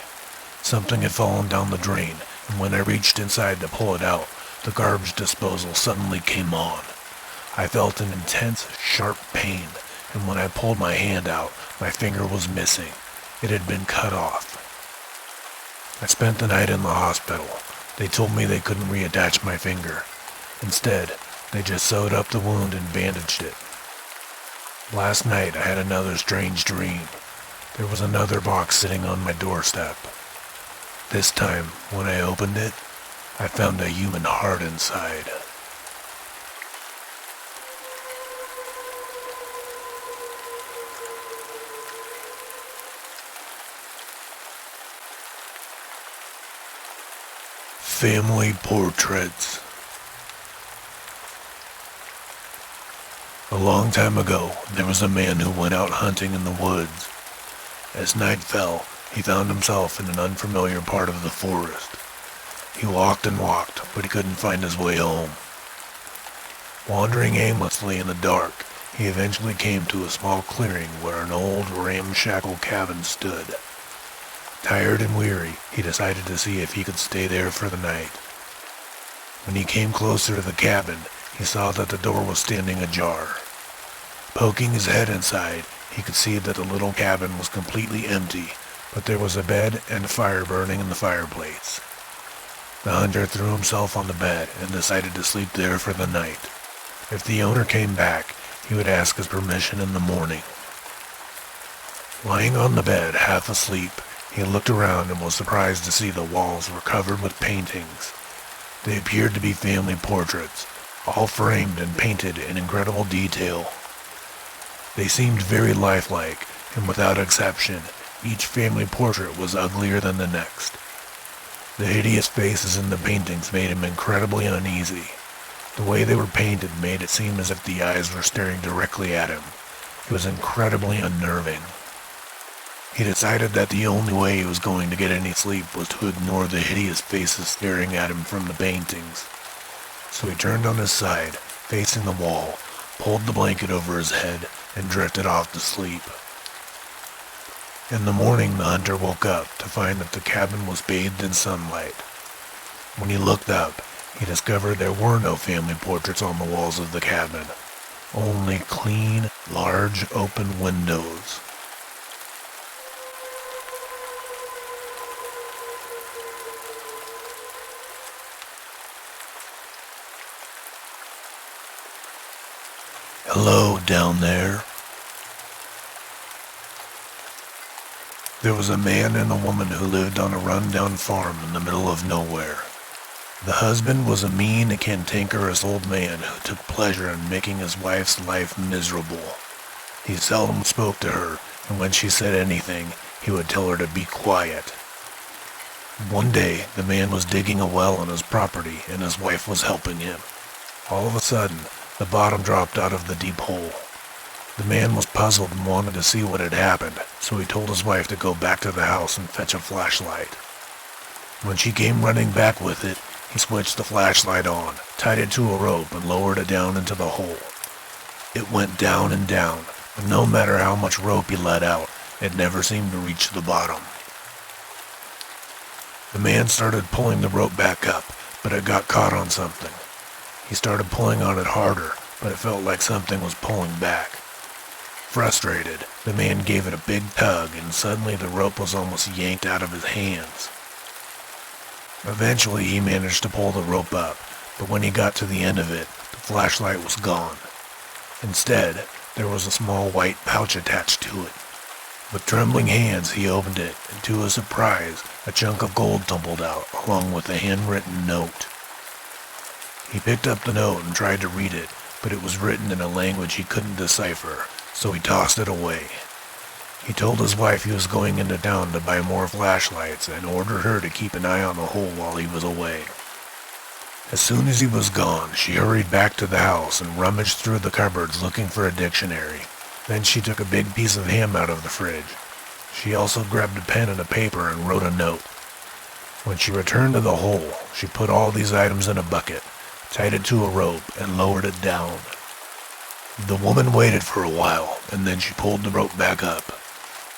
Something had fallen down the drain, and when I reached inside to pull it out, the garbage disposal suddenly came on. I felt an intense, sharp pain, and when I pulled my hand out, my finger was missing. It had been cut off. I spent the night in the hospital. They told me they couldn't reattach my finger. Instead, they just sewed up the wound and bandaged it. Last night I had another strange dream. There was another box sitting on my doorstep. This time, when I opened it, I found a human heart inside. Family portraits. A long time ago, there was a man who went out hunting in the woods. As night fell, he found himself in an unfamiliar part of the forest. He walked and walked, but he couldn't find his way home. Wandering aimlessly in the dark, he eventually came to a small clearing where an old ramshackle cabin stood. Tired and weary, he decided to see if he could stay there for the night. When he came closer to the cabin, he saw that the door was standing ajar. Poking his head inside, he could see that the little cabin was completely empty, but there was a bed and a fire burning in the fireplace. The hunter threw himself on the bed and decided to sleep there for the night. If the owner came back, he would ask his permission in the morning. Lying on the bed, half asleep, he looked around and was surprised to see the walls were covered with paintings. They appeared to be family portraits, all framed and painted in incredible detail. They seemed very lifelike, and without exception, each family portrait was uglier than the next. The hideous faces in the paintings made him incredibly uneasy. The way they were painted made it seem as if the eyes were staring directly at him. It was incredibly unnerving. He decided that the only way he was going to get any sleep was to ignore the hideous faces staring at him from the paintings. So he turned on his side, facing the wall, pulled the blanket over his head, and drifted off to sleep. In the morning, the hunter woke up to find that the cabin was bathed in sunlight. When he looked up, he discovered there were no family portraits on the walls of the cabin, only clean, large, open windows. Hello, down there. There was a man and a woman who lived on a run-down farm in the middle of nowhere. The husband was a mean and cantankerous old man who took pleasure in making his wife's life miserable. He seldom spoke to her, and when she said anything, he would tell her to be quiet. One day, the man was digging a well on his property, and his wife was helping him. All of a sudden, the bottom dropped out of the deep hole. The man was puzzled and wanted to see what had happened, so he told his wife to go back to the house and fetch a flashlight. When she came running back with it, he switched the flashlight on, tied it to a rope, and lowered it down into the hole. It went down and down, but no matter how much rope he let out, it never seemed to reach the bottom. The man started pulling the rope back up, but it got caught on something. He started pulling on it harder, but it felt like something was pulling back. Frustrated, the man gave it a big tug, and suddenly the rope was almost yanked out of his hands. Eventually, he managed to pull the rope up, but when he got to the end of it, the flashlight was gone. Instead, there was a small white pouch attached to it. With trembling hands, he opened it, and to his surprise, a chunk of gold tumbled out, along with a handwritten note. He picked up the note and tried to read it, but it was written in a language he couldn't decipher, so he tossed it away. He told his wife he was going into town to buy more flashlights and ordered her to keep an eye on the hole while he was away. As soon as he was gone, she hurried back to the house and rummaged through the cupboards looking for a dictionary. Then she took a big piece of ham out of the fridge. She also grabbed a pen and a paper and wrote a note. When she returned to the hole, she put all these items in a bucket, tied it to a rope, and lowered it down. The woman waited for a while, and then she pulled the rope back up.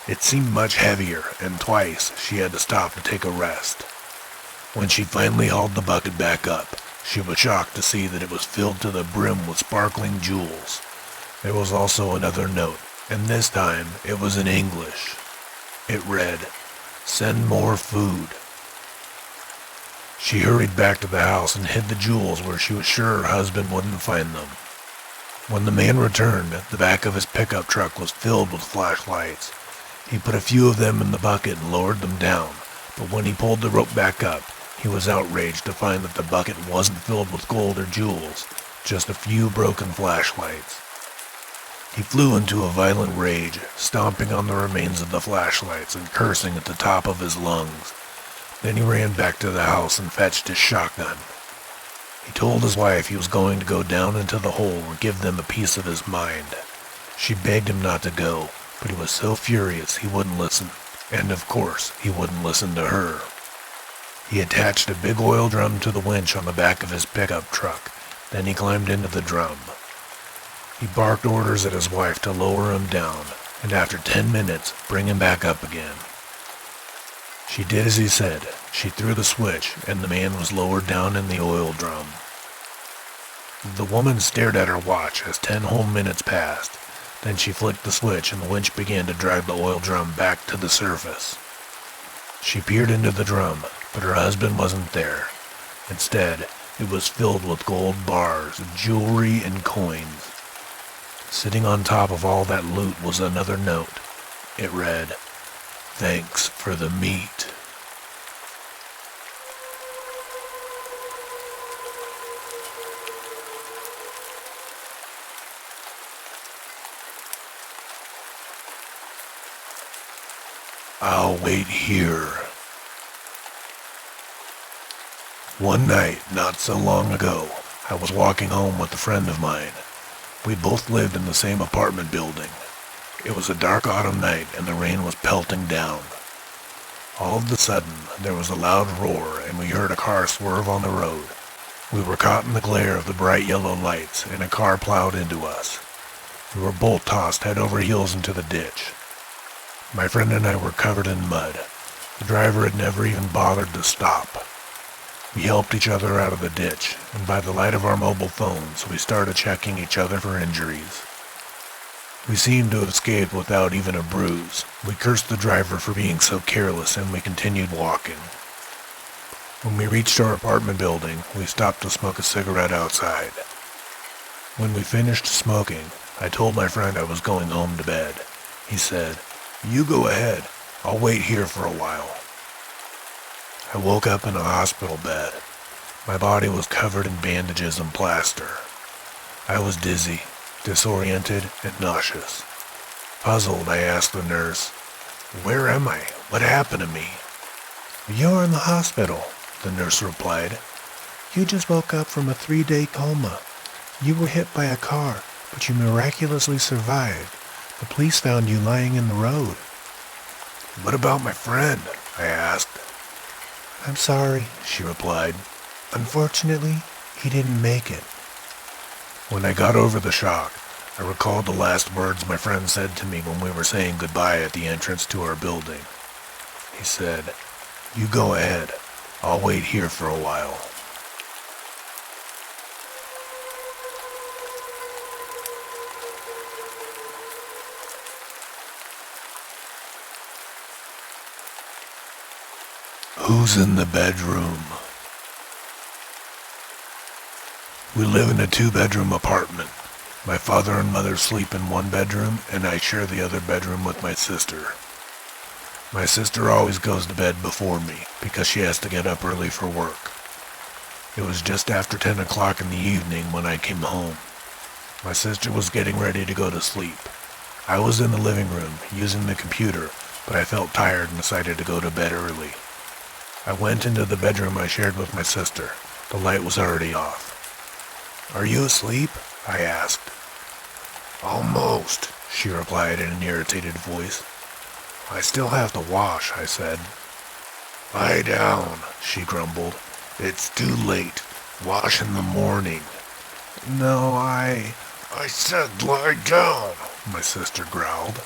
It seemed much heavier, and twice she had to stop to take a rest. When she finally hauled the bucket back up, she was shocked to see that it was filled to the brim with sparkling jewels. There was also another note, and this time it was in English. It read, "Send more food." She hurried back to the house and hid the jewels where she was sure her husband wouldn't find them. When the man returned, the back of his pickup truck was filled with flashlights. He put a few of them in the bucket and lowered them down, but when he pulled the rope back up, he was outraged to find that the bucket wasn't filled with gold or jewels, just a few broken flashlights. He flew into a violent rage, stomping on the remains of the flashlights and cursing at the top of his lungs. Then he ran back to the house and fetched his shotgun. He told his wife he was going to go down into the hole and give them a piece of his mind. She begged him not to go, but he was so furious he wouldn't listen. And of course, he wouldn't listen to her. He attached a big oil drum to the winch on the back of his pickup truck. Then he climbed into the drum. He barked orders at his wife to lower him down, and after 10 minutes, bring him back up again. She did as he said. She threw the switch, and the man was lowered down in the oil drum. The woman stared at her watch as 10 whole minutes passed. Then she flicked the switch, and the winch began to drag the oil drum back to the surface. She peered into the drum, but her husband wasn't there. Instead, it was filled with gold bars, jewelry, and coins. Sitting on top of all that loot was another note. It read, "Thanks for the meat." I'll wait here. One night, not so long ago, I was walking home with a friend of mine. We both lived in the same apartment building. It was a dark autumn night and the rain was pelting down. All of a sudden, there was a loud roar and we heard a car swerve on the road. We were caught in the glare of the bright yellow lights and a car plowed into us. We were both tossed head over heels into the ditch. My friend and I were covered in mud. The driver had never even bothered to stop. We helped each other out of the ditch, and by the light of our mobile phones, we started checking each other for injuries. We seemed to have escaped without even a bruise. We cursed the driver for being so careless, and we continued walking. When we reached our apartment building, we stopped to smoke a cigarette outside. When we finished smoking, I told my friend I was going home to bed. He said, "You go ahead. I'll wait here for a while." I woke up in a hospital bed. My body was covered in bandages and plaster. I was dizzy, disoriented, and nauseous. Puzzled, I asked the nurse, "Where am I? What happened to me?" "You're in the hospital," the nurse replied. "You just woke up from a 3-day coma. You were hit by a car, but you miraculously survived. The police found you lying in the road." "What about my friend?" I asked. "I'm sorry," she replied. "Unfortunately, he didn't make it." When I got over the shock, I recalled the last words my friend said to me when we were saying goodbye at the entrance to our building. He said, "You go ahead. I'll wait here for a while." Who's in the bedroom? We live in a 2-bedroom apartment. My father and mother sleep in one bedroom, and I share the other bedroom with my sister. My sister always goes to bed before me, because she has to get up early for work. It was just after 10 o'clock in the evening when I came home. My sister was getting ready to go to sleep. I was in the living room, using the computer, but I felt tired and decided to go to bed early. I went into the bedroom I shared with my sister. The light was already off. "Are you asleep?" I asked. "Almost," she replied in an irritated voice. "I still have to wash," I said. "Lie down," she grumbled. "It's too late. Wash in the morning." "No, I said lie down," my sister growled.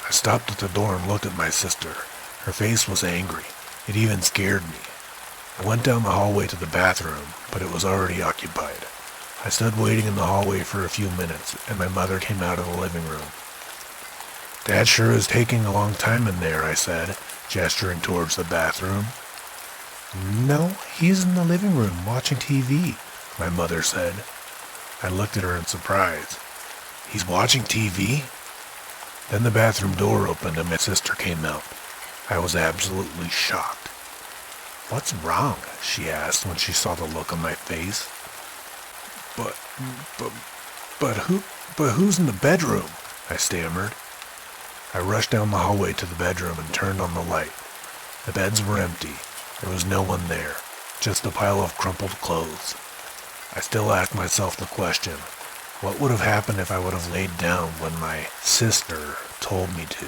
I stopped at the door and looked at my sister. Her face was angry. It even scared me. I went down the hallway to the bathroom, but it was already occupied. I stood waiting in the hallway for a few minutes, and my mother came out of the living room. "Dad sure is taking a long time in there," I said, gesturing towards the bathroom. "No, he's in the living room watching TV," my mother said. I looked at her in surprise. "He's watching TV?" Then the bathroom door opened and my sister came out. I was absolutely shocked. "What's wrong?" she asked when she saw the look on my face. But who's in the bedroom?" I stammered. I rushed down the hallway to the bedroom and turned on the light. The beds were empty. There was no one there. just a pile of crumpled clothes. I still ask myself the question, what would have happened if I would have laid down when my sister told me to?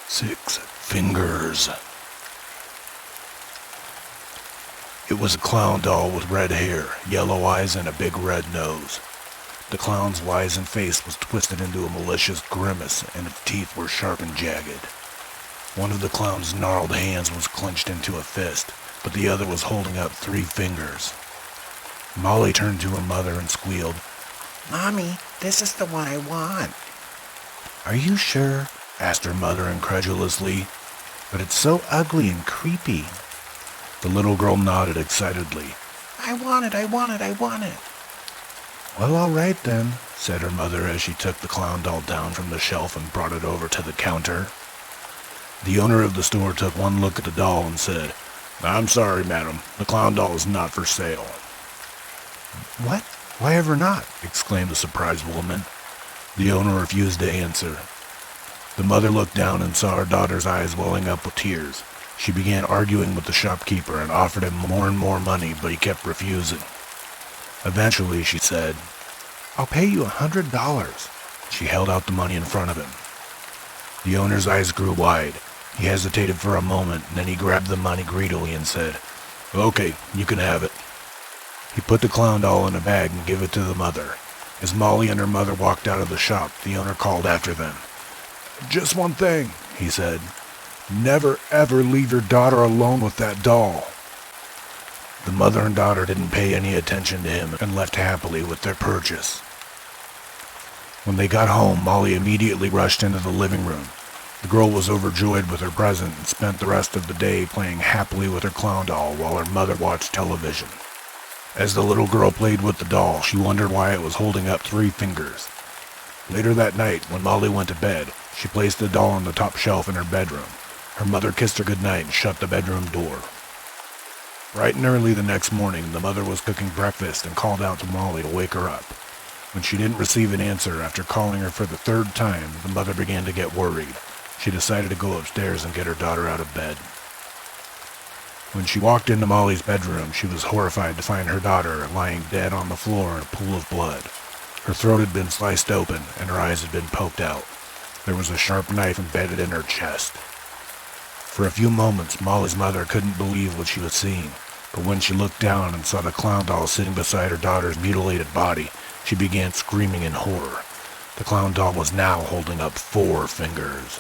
Six fingers. It was a clown doll with red hair, yellow eyes, and a big red nose. The clown's wizened face was twisted into a malicious grimace, and its teeth were sharp and jagged. One of the clown's gnarled hands was clenched into a fist, but the other was holding up 3 fingers. Molly turned to her mother and squealed, "Mommy, this is the one I want." "Are you sure?" asked her mother incredulously. "But it's so ugly and creepy." The little girl nodded excitedly. "I want it, I want it, I want it." "Well, all right then," said her mother as she took the clown doll down from the shelf and brought it over to the counter. The owner of the store took one look at the doll and said, "I'm sorry, madam, the clown doll is not for sale." "What? Why ever not?" exclaimed the surprised woman. The owner refused to answer. The mother looked down and saw her daughter's eyes welling up with tears. She began arguing with the shopkeeper and offered him more and more money, but he kept refusing. Eventually, she said, "I'll pay you $100. She held out the money in front of him. The owner's eyes grew wide. He hesitated for a moment, and then he grabbed the money greedily and said, "Okay, you can have it." He put the clown doll in a bag and gave it to the mother. As Molly and her mother walked out of the shop, the owner called after them. "Just one thing," he said. "Never ever leave your daughter alone with that doll." The mother and daughter didn't pay any attention to him and left happily with their purchase. When they got home, Molly immediately rushed into the living room. The girl was overjoyed with her present and spent the rest of the day playing happily with her clown doll while her mother watched television. As the little girl played with the doll, she wondered why it was holding up 3 fingers. Later that night, when Molly went to bed, she placed the doll on the top shelf in her bedroom. Her mother kissed her goodnight and shut the bedroom door. Bright and early the next morning, the mother was cooking breakfast and called out to Molly to wake her up. When she didn't receive an answer after calling her for the 3rd time, the mother began to get worried. She decided to go upstairs and get her daughter out of bed. When she walked into Molly's bedroom, she was horrified to find her daughter lying dead on the floor in a pool of blood. Her throat had been sliced open and her eyes had been poked out. There was a sharp knife embedded in her chest. For a few moments, Molly's mother couldn't believe what she was seeing, but when she looked down and saw the clown doll sitting beside her daughter's mutilated body, she began screaming in horror. The clown doll was now holding up 4 fingers.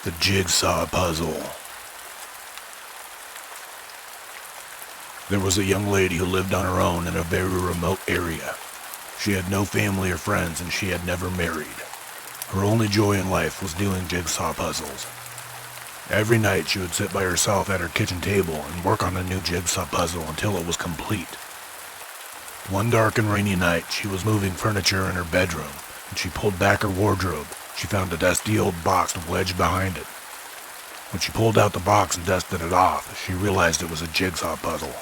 The Jigsaw Puzzle. There was a young lady who lived on her own in a very remote area. She had no family or friends, and she had never married. Her only joy in life was doing jigsaw puzzles. Every night she would sit by herself at her kitchen table and work on a new jigsaw puzzle until it was complete. One dark and rainy night, she was moving furniture in her bedroom, and she pulled back her wardrobe. She found a dusty old box wedged behind it. When she pulled out the box and dusted it off, she realized it was a jigsaw puzzle.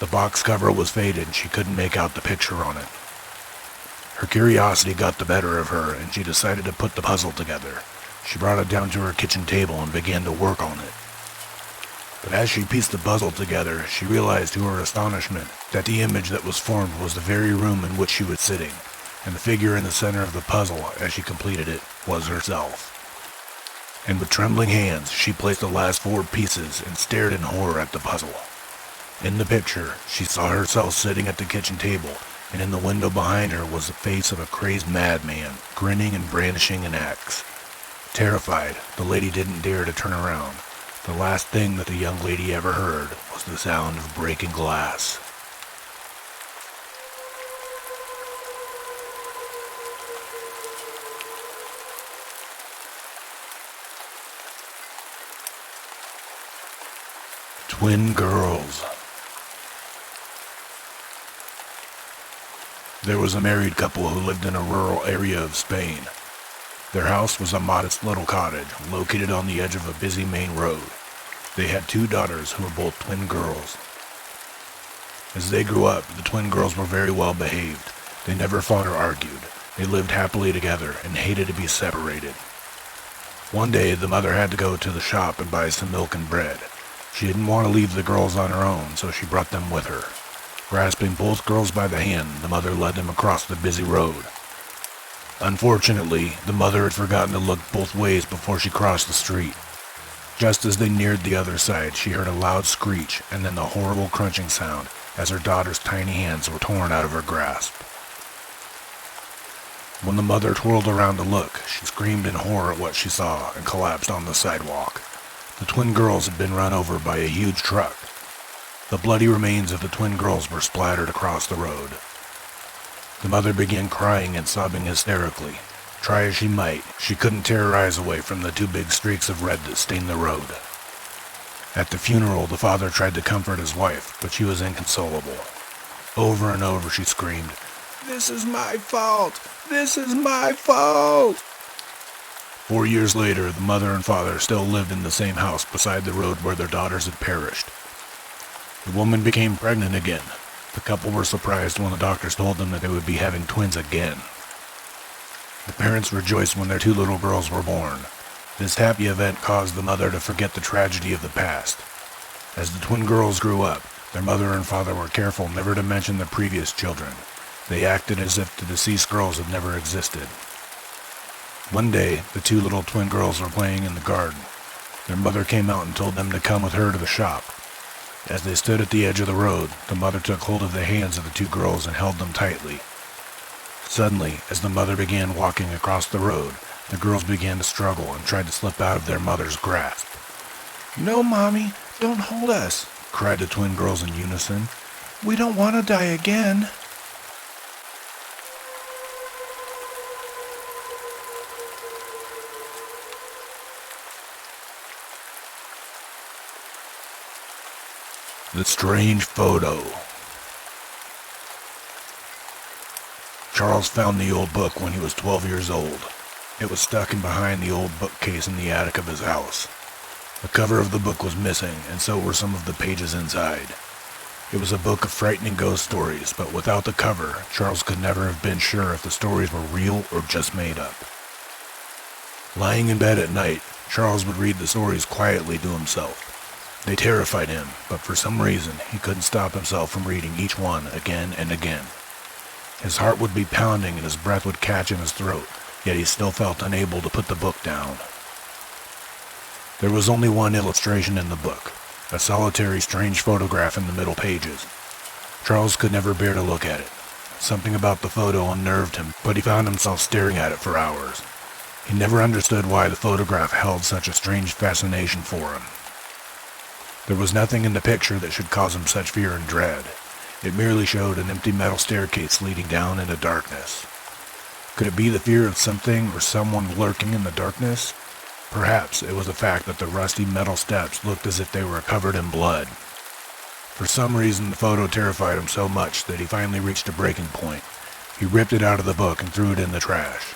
The box cover was faded and she couldn't make out the picture on it. Her curiosity got the better of her and she decided to put the puzzle together. She brought it down to her kitchen table and began to work on it. But as she pieced the puzzle together, she realized to her astonishment that the image that was formed was the very room in which she was sitting, and the figure in the center of the puzzle as she completed it was herself. And with trembling hands, she placed the last 4 pieces and stared in horror at the puzzle. In the picture, she saw herself sitting at the kitchen table, and in the window behind her was the face of a crazed madman, grinning and brandishing an axe. Terrified, the lady didn't dare to turn around. The last thing that the young lady ever heard was the sound of breaking glass. Twin girls. There was a married couple who lived in a rural area of Spain. Their house was a modest little cottage located on the edge of a busy main road. They had 2 daughters who were both twin girls. As they grew up, the twin girls were very well behaved. They never fought or argued. They lived happily together and hated to be separated. One day, the mother had to go to the shop and buy some milk and bread. She didn't want to leave the girls on her own, so she brought them with her. Grasping both girls by the hand, the mother led them across the busy road. Unfortunately, the mother had forgotten to look both ways before she crossed the street. Just as they neared the other side, she heard a loud screech and then the horrible crunching sound as her daughter's tiny hands were torn out of her grasp. When the mother twirled around to look, she screamed in horror at what she saw and collapsed on the sidewalk. The twin girls had been run over by a huge truck. The bloody remains of the twin girls were splattered across the road. The mother began crying and sobbing hysterically. Try as she might, she couldn't tear her eyes away from the 2 big streaks of red that stained the road. At the funeral, the father tried to comfort his wife, but she was inconsolable. Over and over she screamed, "This is my fault! This is my fault!" 4 years later, the mother and father still lived in the same house beside the road where their daughters had perished. The woman became pregnant again. The couple were surprised when the doctors told them that they would be having twins again. The parents rejoiced when their 2 little girls were born. This happy event caused the mother to forget the tragedy of the past. As the twin girls grew up, their mother and father were careful never to mention the previous children. They acted as if the deceased girls had never existed. One day, the 2 little twin girls were playing in the garden. Their mother came out and told them to come with her to the shop. As they stood at the edge of the road, the mother took hold of the hands of the 2 girls and held them tightly. Suddenly, as the mother began walking across the road, the girls began to struggle and tried to slip out of their mother's grasp. "No, Mommy, don't hold us," cried the twin girls in unison. "We don't want to die again." The strange photo. Charles found the old book when he was 12 years old. It was stuck in behind the old bookcase in the attic of his house. The cover of the book was missing, and so were some of the pages inside. It was a book of frightening ghost stories, but without the cover, Charles could never have been sure if the stories were real or just made up. Lying in bed at night, Charles would read the stories quietly to himself. They terrified him, but for some reason, he couldn't stop himself from reading each one again and again. His heart would be pounding and his breath would catch in his throat, yet he still felt unable to put the book down. There was only one illustration in the book, a solitary, strange photograph in the middle pages. Charles could never bear to look at it. Something about the photo unnerved him, but he found himself staring at it for hours. He never understood why the photograph held such a strange fascination for him. There was nothing in the picture that should cause him such fear and dread. It merely showed an empty metal staircase leading down into darkness. Could it be the fear of something or someone lurking in the darkness? Perhaps it was the fact that the rusty metal steps looked as if they were covered in blood. For some reason, the photo terrified him so much that he finally reached a breaking point. He ripped it out of the book and threw it in the trash.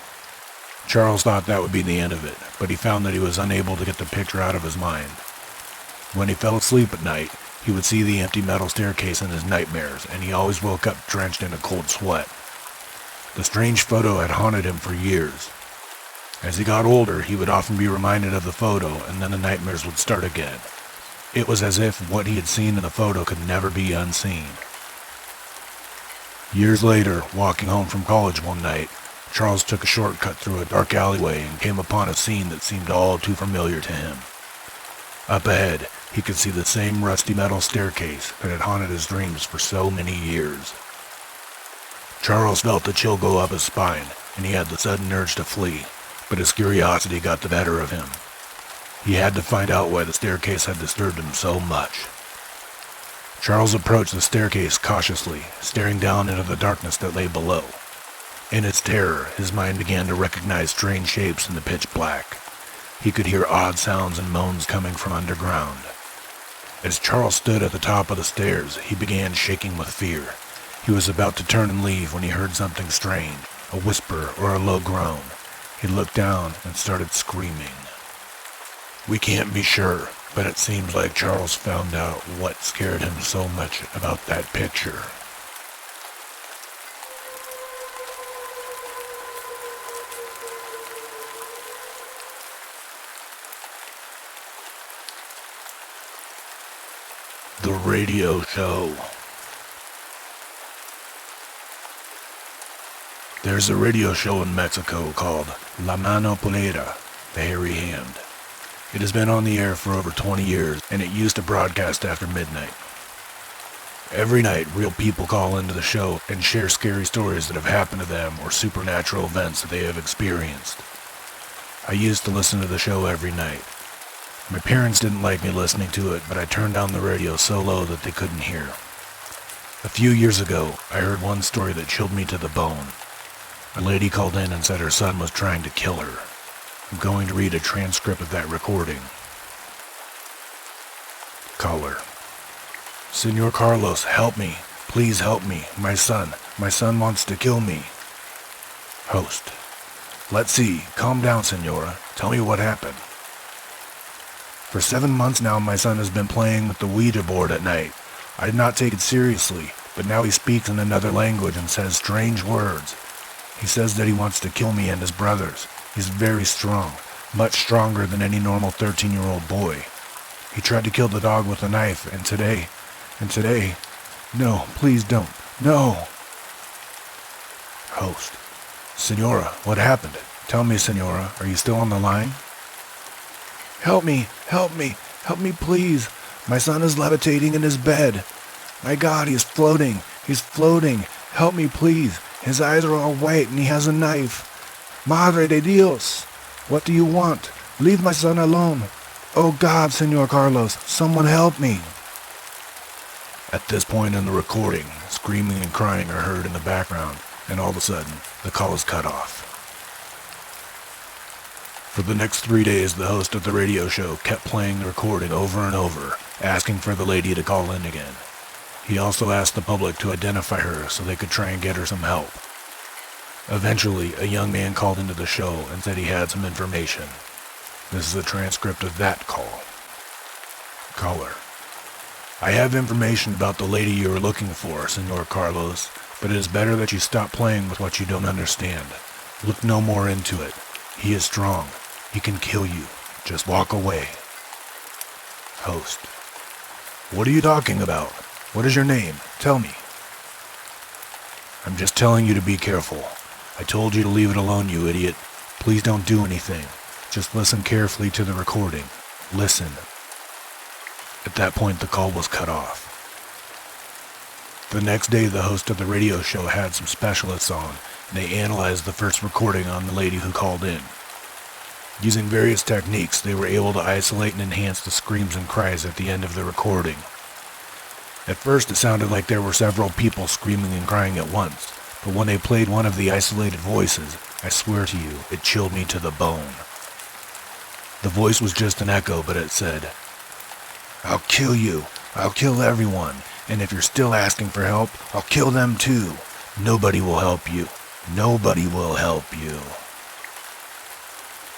Charles thought that would be the end of it, but he found that he was unable to get the picture out of his mind. When he fell asleep at night, he would see the empty metal staircase in his nightmares, and he always woke up drenched in a cold sweat. The strange photo had haunted him for years. As he got older, he would often be reminded of the photo, and then the nightmares would start again. It was as if what he had seen in the photo could never be unseen. Years later, walking home from college one night, Charles took a shortcut through a dark alleyway and came upon a scene that seemed all too familiar to him. Up ahead, he could see the same rusty metal staircase that had haunted his dreams for so many years. Charles felt the chill go up his spine, and he had the sudden urge to flee, but his curiosity got the better of him. He had to find out why the staircase had disturbed him so much. Charles approached the staircase cautiously, staring down into the darkness that lay below. In its terror, his mind began to recognize strange shapes in the pitch black. He could hear odd sounds and moans coming from underground. As Charles stood at the top of the stairs, he began shaking with fear. He was about to turn and leave when he heard something strange, a whisper or a low groan. He looked down and started screaming. We can't be sure, but it seems like Charles found out what scared him so much about that picture. The radio show. There's a radio show in Mexico called La Mano Peluda, the Hairy Hand. It has been on the air for over 20 years, and it used to broadcast after midnight. Every night, real people call into the show and share scary stories that have happened to them or supernatural events that they have experienced. I used to listen to the show every night. My parents didn't like me listening to it, but I turned down the radio so low that they couldn't hear. A few years ago, I heard one story that chilled me to the bone. A lady called in and said her son was trying to kill her. I'm going to read a transcript of that recording. Caller. Senor Carlos, help me. Please help me. My son wants to kill me. Host. Let's see. Calm down, senora. Tell me what happened. For 7 months now, my son has been playing with the Ouija board at night. I did not take it seriously, but now he speaks in another language and says strange words. He says that he wants to kill me and his brothers. He's very strong, much stronger than any normal 13-year-old boy. He tried to kill the dog with a knife, and today, no, please don't, no. Host. Senora, what happened? Tell me, senora, are you still on the line? Help me, please. My son is levitating in his bed. My God, he's floating. Help me, please. His eyes are all white and he has a knife. Madre de Dios! What do you want? Leave my son alone. Oh God, Senor Carlos, someone help me. At this point in the recording, screaming and crying are heard in the background, and all of a sudden, the call is cut off. For the next 3 days, the host of the radio show kept playing the recording over and over, asking for the lady to call in again. He also asked the public to identify her so they could try and get her some help. Eventually, a young man called into the show and said he had some information. This is a transcript of that call. Caller. I have information about the lady you are looking for, Senor Carlos, but it is better that you stop playing with what you don't understand. Look no more into it. He is strong. He can kill you. Just walk away. Host. What are you talking about? What is your name? Tell me. I'm just telling you to be careful. I told you to leave it alone, you idiot. Please don't do anything. Just listen carefully to the recording. Listen. At that point, the call was cut off. The next day, the host of the radio show had some specialists on, and they analyzed the first recording on the lady who called in. Using various techniques, they were able to isolate and enhance the screams and cries at the end of the recording. At first, it sounded like there were several people screaming and crying at once, but when they played one of the isolated voices, I swear to you, it chilled me to the bone. The voice was just an echo, but it said, I'll kill you. I'll kill everyone. And if you're still asking for help, I'll kill them too. Nobody will help you. Nobody will help you.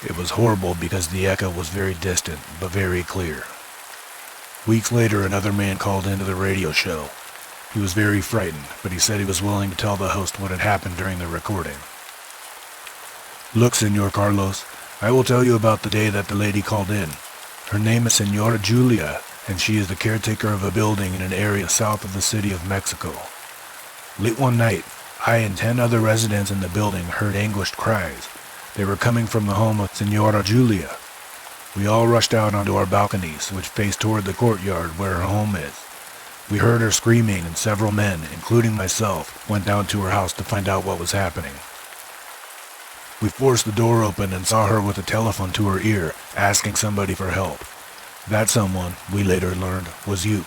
It was horrible because the echo was very distant, but very clear. Weeks later, another man called into the radio show. He was very frightened, but he said he was willing to tell the host what had happened during the recording. Look, Senor Carlos, I will tell you about the day that the lady called in. Her name is Senora Julia, and she is the caretaker of a building in an area south of the city of Mexico. Late one night, I and 10 other residents in the building heard anguished cries. They were coming from the home of Senora Julia. We all rushed out onto our balconies, which face toward the courtyard where her home is. We heard her screaming, and several men, including myself, went down to her house to find out what was happening. We forced the door open and saw her with a telephone to her ear, asking somebody for help. That someone, we later learned, was you.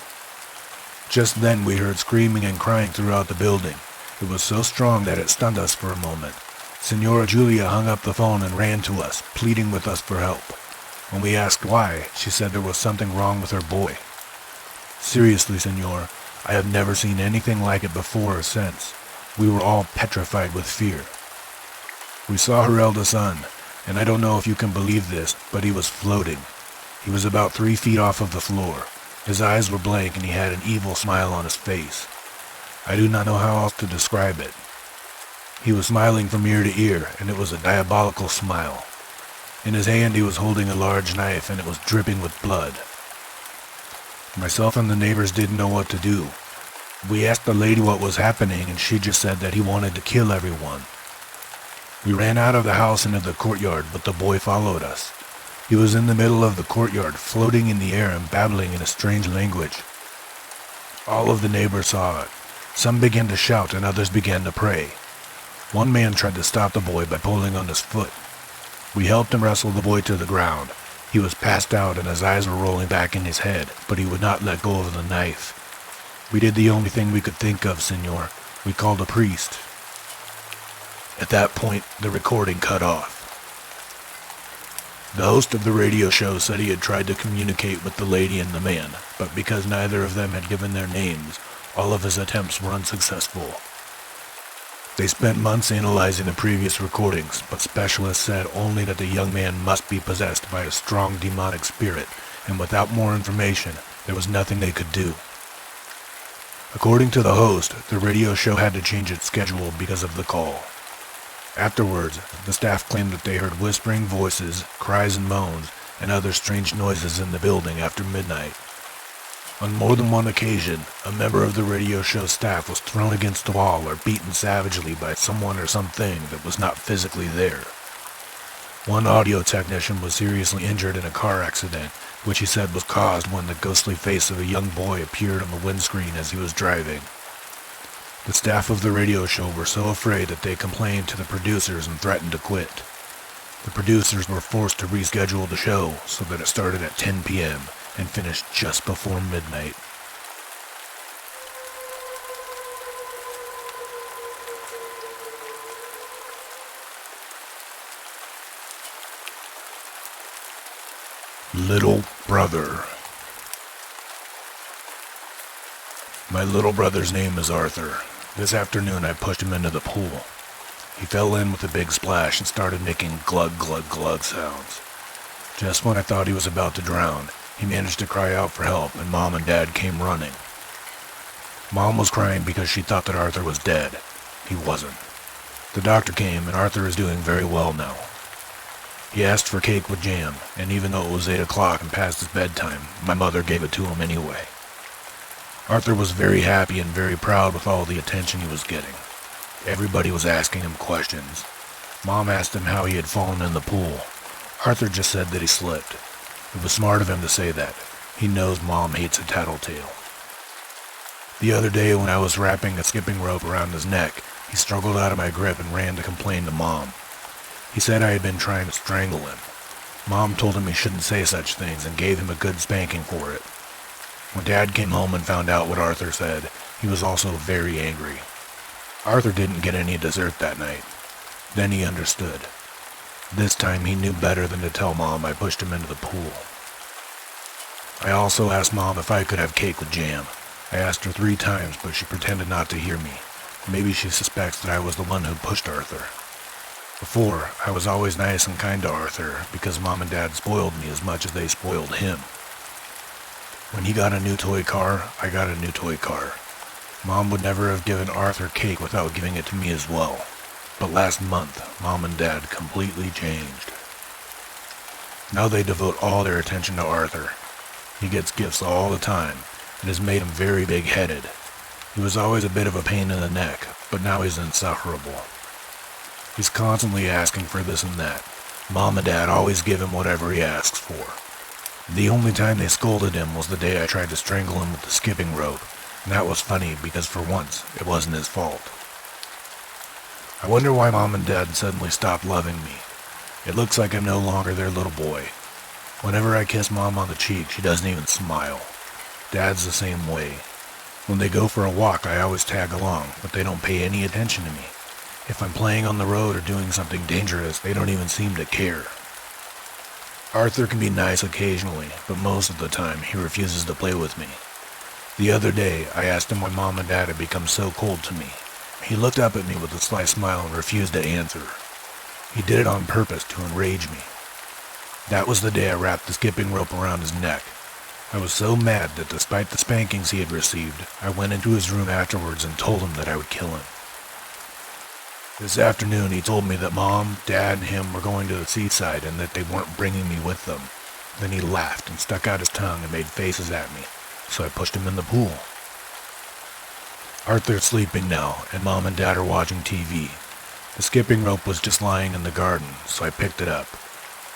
Just then we heard screaming and crying throughout the building. It was so strong that it stunned us for a moment. Senora Julia hung up the phone and ran to us, pleading with us for help. When we asked why, she said there was something wrong with her boy. Seriously, senor, I have never seen anything like it before or since. We were all petrified with fear. We saw her eldest son, And I don't know if you can believe this, but he was floating. He was about 3 feet off of the floor. His eyes were blank and he had an evil smile on his face. I do not know how else to describe it. He was smiling from ear to ear, and it was a diabolical smile. In his hand he was holding a large knife, and it was dripping with blood. Myself and the neighbors didn't know what to do. We asked the lady what was happening, and she just said that he wanted to kill everyone. We ran out of the house into the courtyard, but the boy followed us. He was in the middle of the courtyard, floating in the air and babbling in a strange language. All of the neighbors saw it. Some began to shout and others began to pray. One man tried to stop the boy by pulling on his foot. We helped him wrestle the boy to the ground. He was passed out and his eyes were rolling back in his head, but he would not let go of the knife. We did the only thing we could think of, senor. We called a priest. At that point, the recording cut off. The host of the radio show said he had tried to communicate with the lady and the man, but because neither of them had given their names, all of his attempts were unsuccessful. They spent months analyzing the previous recordings, but specialists said only that the young man must be possessed by a strong demonic spirit, and without more information, there was nothing they could do. According to the host, the radio show had to change its schedule because of the call. Afterwards, the staff claimed that they heard whispering voices, cries and moans, and other strange noises in the building after midnight. On more than one occasion, a member of the radio show staff was thrown against the wall or beaten savagely by someone or something that was not physically there. One audio technician was seriously injured in a car accident, which he said was caused when the ghostly face of a young boy appeared on the windscreen as he was driving. The staff of the radio show were so afraid that they complained to the producers and threatened to quit. The producers were forced to reschedule the show so that it started at 10 p.m. and finished just before midnight. Little brother. My little brother's name is Arthur. This afternoon I pushed him into the pool. He fell in with a big splash and started making glug glug glug sounds. Just when I thought he was about to drown, he managed to cry out for help and Mom and Dad came running. Mom was crying because she thought that Arthur was dead. He wasn't. The doctor came and Arthur is doing very well now. He asked for cake with jam, and even though it was 8 o'clock and past his bedtime, my mother gave it to him anyway. Arthur was very happy and very proud with all the attention he was getting. Everybody was asking him questions. Mom asked him how he had fallen in the pool. Arthur just said that he slipped. It was smart of him to say that. He knows Mom hates a tattletale. The other day when I was wrapping a skipping rope around his neck, he struggled out of my grip and ran to complain to Mom. He said I had been trying to strangle him. Mom told him he shouldn't say such things and gave him a good spanking for it. When Dad came home and found out what Arthur said, he was also very angry. Arthur didn't get any dessert that night. Then he understood. This time he knew better than to tell Mom I pushed him into the pool. I also asked Mom if I could have cake with jam. I asked her 3 times, but she pretended not to hear me. Maybe she suspects that I was the one who pushed Arthur. Before, I was always nice and kind to Arthur because Mom and Dad spoiled me as much as they spoiled him. When he got a new toy car, I got a new toy car. Mom would never have given Arthur cake without giving it to me as well. But last month, Mom and Dad completely changed. Now they devote all their attention to Arthur. He gets gifts all the time. It has made him very big-headed. He was always a bit of a pain in the neck, but now he's insufferable. He's constantly asking for this and that. Mom and Dad always give him whatever he asks for. The only time they scolded him was the day I tried to strangle him with the skipping rope, and that was funny because for once, it wasn't his fault. I wonder why Mom and Dad suddenly stopped loving me. It looks like I'm no longer their little boy. Whenever I kiss Mom on the cheek, she doesn't even smile. Dad's the same way. When they go for a walk, I always tag along, but they don't pay any attention to me. If I'm playing on the road or doing something dangerous, they don't even seem to care. Arthur can be nice occasionally, but most of the time he refuses to play with me. The other day, I asked him why Mom and Dad had become so cold to me. He looked up at me with a sly smile and refused to answer. He did it on purpose to enrage me. That was the day I wrapped the skipping rope around his neck. I was so mad that despite the spankings he had received, I went into his room afterwards and told him that I would kill him. This afternoon he told me that Mom, Dad, and him were going to the seaside and that they weren't bringing me with them. Then he laughed and stuck out his tongue and made faces at me, so I pushed him in the pool. Arthur's sleeping now, and Mom and Dad are watching TV. The skipping rope was just lying in the garden, so I picked it up.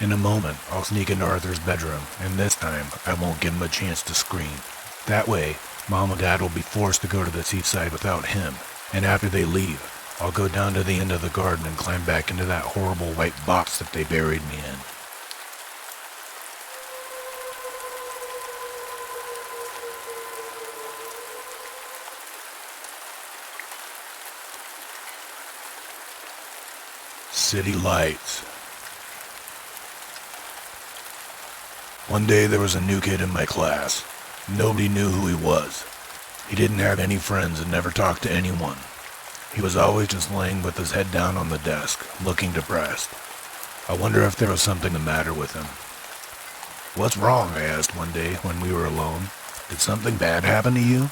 In a moment, I'll sneak into Arthur's bedroom, and this time, I won't give him a chance to scream. That way, Mom and Dad will be forced to go to the seaside without him, and after they leave, I'll go down to the end of the garden and climb back into that horrible white box that they buried me in. City lights. One day there was a new kid in my class. Nobody knew who he was. He didn't have any friends and never talked to anyone. He was always just laying with his head down on the desk, looking depressed. I wonder if there was something the matter with him. "What's wrong?" I asked one day when we were alone. "Did something bad happen to you?"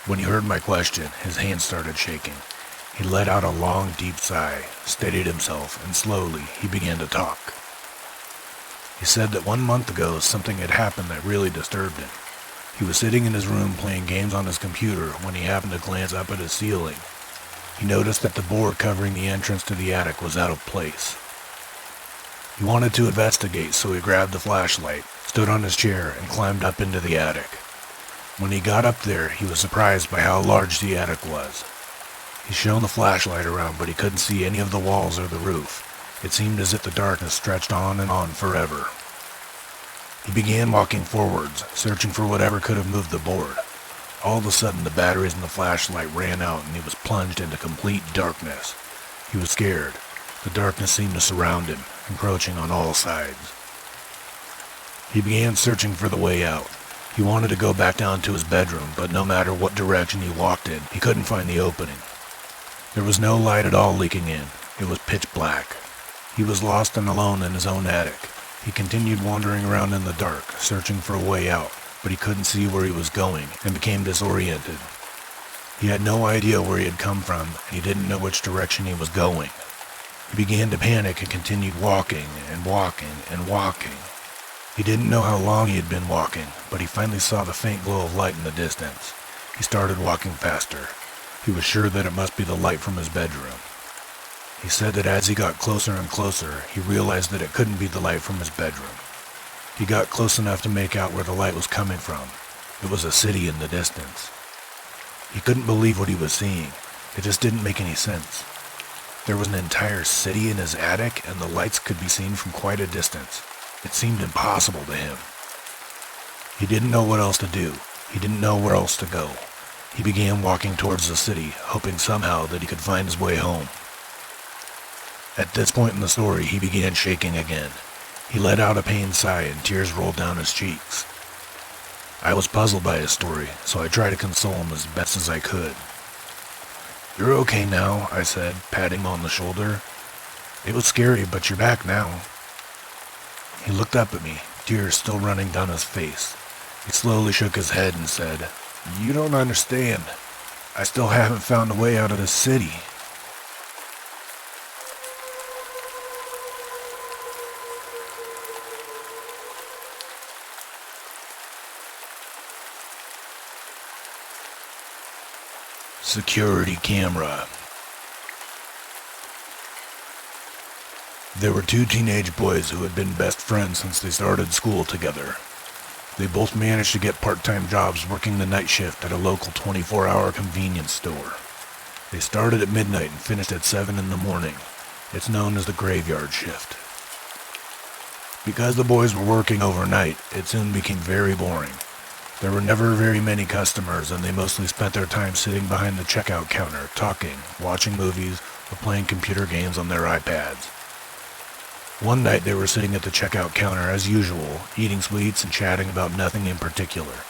When he heard my question, his hands started shaking. He let out a long, deep sigh, steadied himself, and slowly he began to talk. He said that 1 month ago something had happened that really disturbed him. He was sitting in his room playing games on his computer when he happened to glance up at his ceiling. He noticed that the board covering the entrance to the attic was out of place. He wanted to investigate, so he grabbed the flashlight, stood on his chair, and climbed up into the attic. When he got up there, he was surprised by how large the attic was. He shone the flashlight around, but he couldn't see any of the walls or the roof. It seemed as if the darkness stretched on and on forever. He began walking forwards, searching for whatever could have moved the board. All of a sudden, the batteries in the flashlight ran out and he was plunged into complete darkness. He was scared. The darkness seemed to surround him, encroaching on all sides. He began searching for the way out. He wanted to go back down to his bedroom, but no matter what direction he walked in, he couldn't find the opening. There was no light at all leaking in. It was pitch black. He was lost and alone in his own attic. He continued wandering around in the dark, searching for a way out, but he couldn't see where he was going and became disoriented. He had no idea where he had come from, and he didn't know which direction he was going. He began to panic and continued walking and walking and walking. He didn't know how long he had been walking, but he finally saw the faint glow of light in the distance. He started walking faster. He was sure that it must be the light from his bedroom. He said that as he got closer and closer, he realized that it couldn't be the light from his bedroom. He got close enough to make out where the light was coming from. It was a city in the distance. He couldn't believe what he was seeing. It just didn't make any sense. There was an entire city in his attic, and the lights could be seen from quite a distance. It seemed impossible to him. He didn't know what else to do. He didn't know where else to go. He began walking towards the city, hoping somehow that he could find his way home. At this point in the story, he began shaking again. He let out a pained sigh and tears rolled down his cheeks. I was puzzled by his story, so I tried to console him as best as I could. "You're okay now," I said, patting him on the shoulder. "It was scary, but you're back now." He looked up at me, tears still running down his face. He slowly shook his head and said, "You don't understand. I still haven't found a way out of this city." Security camera. There were two teenage boys who had been best friends since they started school together. They both managed to get part-time jobs working the night shift at a local 24-hour convenience store. They started at midnight and finished at 7 in the morning. It's known as the graveyard shift. Because the boys were working overnight, it soon became very boring. There were never very many customers, and they mostly spent their time sitting behind the checkout counter, talking, watching movies, or playing computer games on their iPads. One night they were sitting at the checkout counter as usual, eating sweets and chatting about nothing in particular.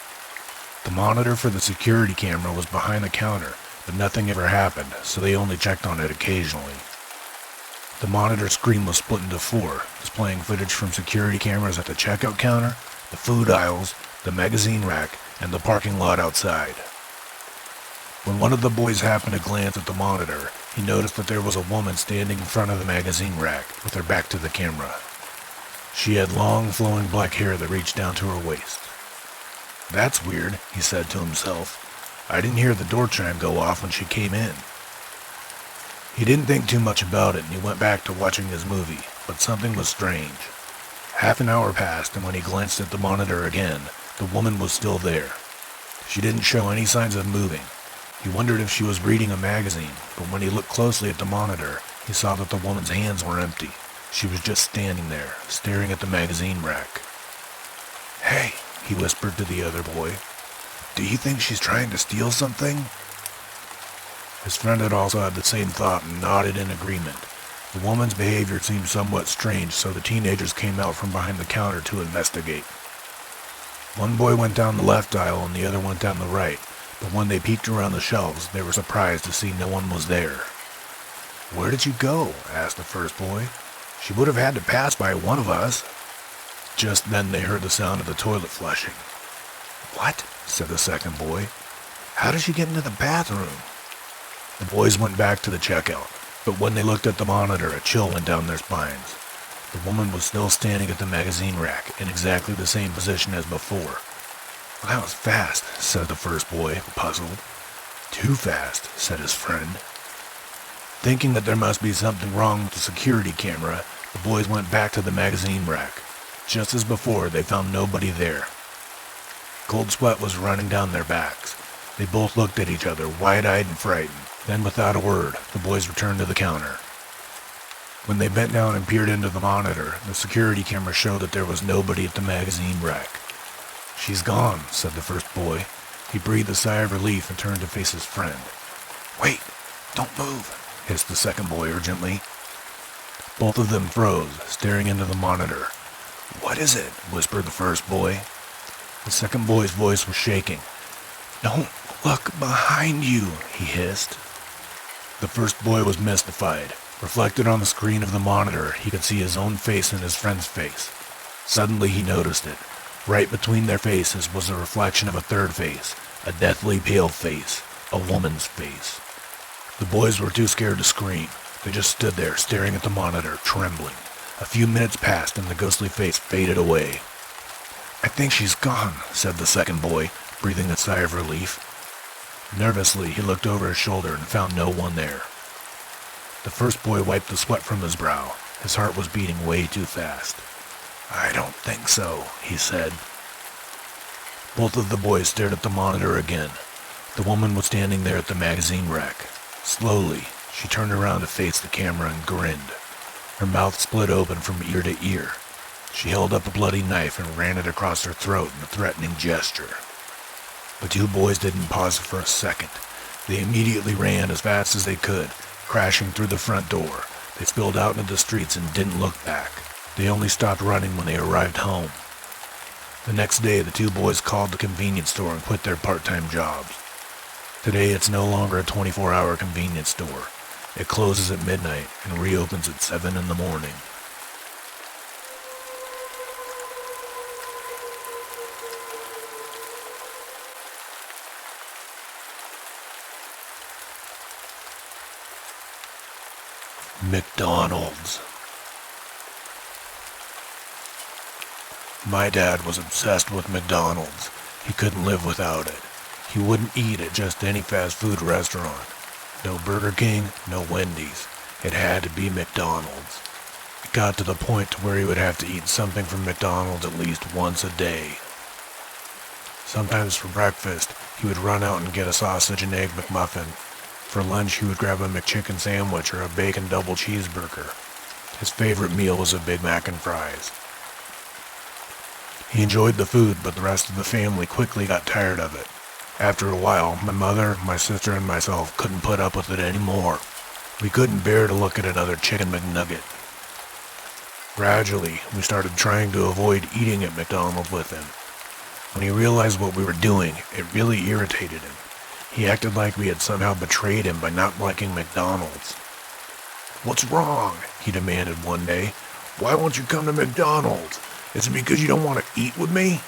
The monitor for the security camera was behind the counter, but nothing ever happened, so they only checked on it occasionally. The monitor screen was split into four, displaying footage from security cameras at the checkout counter, the food aisles, the magazine rack, and the parking lot outside. When one of the boys happened to glance at the monitor, he noticed that there was a woman standing in front of the magazine rack with her back to the camera. She had long, flowing black hair that reached down to her waist. "That's weird," he said to himself. "I didn't hear the door chime go off when she came in." He didn't think too much about it and he went back to watching his movie, but something was strange. Half an hour passed, and when he glanced at the monitor again, the woman was still there. She didn't show any signs of moving. He wondered if she was reading a magazine, but when he looked closely at the monitor, he saw that the woman's hands were empty. She was just standing there, staring at the magazine rack. "Hey," he whispered to the other boy, "do you think she's trying to steal something?" His friend had also had the same thought and nodded in agreement. The woman's behavior seemed somewhat strange, so the teenagers came out from behind the counter to investigate. One boy went down the left aisle and the other went down the right, but when they peeked around the shelves, they were surprised to see no one was there. "Where did you go?" asked the first boy. "She would have had to pass by one of us." Just then they heard the sound of the toilet flushing. "What?" said the second boy. "How did she get into the bathroom?" The boys went back to the checkout, but when they looked at the monitor, a chill went down their spines. The woman was still standing at the magazine rack in exactly the same position as before. "Well, that was fast," said the first boy, puzzled. "Too fast," said his friend. Thinking that there must be something wrong with the security camera, the boys went back to the magazine rack. Just as before, they found nobody there. Cold sweat was running down their backs. They both looked at each other, wide-eyed and frightened. Then, without a word, the boys returned to the counter. When they bent down and peered into the monitor, the security camera showed that there was nobody at the magazine rack. "She's gone," said the first boy. He breathed a sigh of relief and turned to face his friend. "Wait, don't move," hissed the second boy urgently. Both of them froze, staring into the monitor. "What is it?" whispered the first boy. The second boy's voice was shaking. "Don't look behind you," he hissed. The first boy was mystified. Reflected on the screen of the monitor, he could see his own face and his friend's face. Suddenly he noticed it. Right between their faces was a reflection of a third face, a deathly pale face, a woman's face. The boys were too scared to scream. They just stood there, staring at the monitor, trembling. A few minutes passed and the ghostly face faded away. "I think she's gone," said the second boy, breathing a sigh of relief. Nervously, he looked over his shoulder and found no one there. The first boy wiped the sweat from his brow. His heart was beating way too fast. "I don't think so," he said. Both of the boys stared at the monitor again. The woman was standing there at the magazine rack. Slowly, she turned around to face the camera and grinned. Her mouth split open from ear to ear. She held up a bloody knife and ran it across her throat in a threatening gesture. The two boys didn't pause for a second. They immediately ran as fast as they could, crashing through the front door. They spilled out into the streets and didn't look back. They only stopped running when they arrived home. The next day, the two boys called the convenience store and quit their part-time jobs. Today, it's no longer a 24-hour convenience store. It closes at midnight and reopens at 7 in the morning. McDonald's. My dad was obsessed with McDonald's. He couldn't live without it. He wouldn't eat at just any fast food restaurant. No Burger King, no Wendy's. It had to be McDonald's. It got to the point to where he would have to eat something from McDonald's at least once a day. Sometimes for breakfast, he would run out and get a sausage and egg McMuffin. For lunch, he would grab a McChicken sandwich or a bacon double cheeseburger. His favorite meal was a Big Mac and fries. He enjoyed the food, but the rest of the family quickly got tired of it. After a while, my mother, my sister, and myself couldn't put up with it anymore. We couldn't bear to look at another Chicken McNugget. Gradually, we started trying to avoid eating at McDonald's with him. When he realized what we were doing, it really irritated him. He acted like we had somehow betrayed him by not liking McDonald's. "What's wrong?" he demanded one day. "Why won't you come to McDonald's? Is it because you don't want to eat with me?"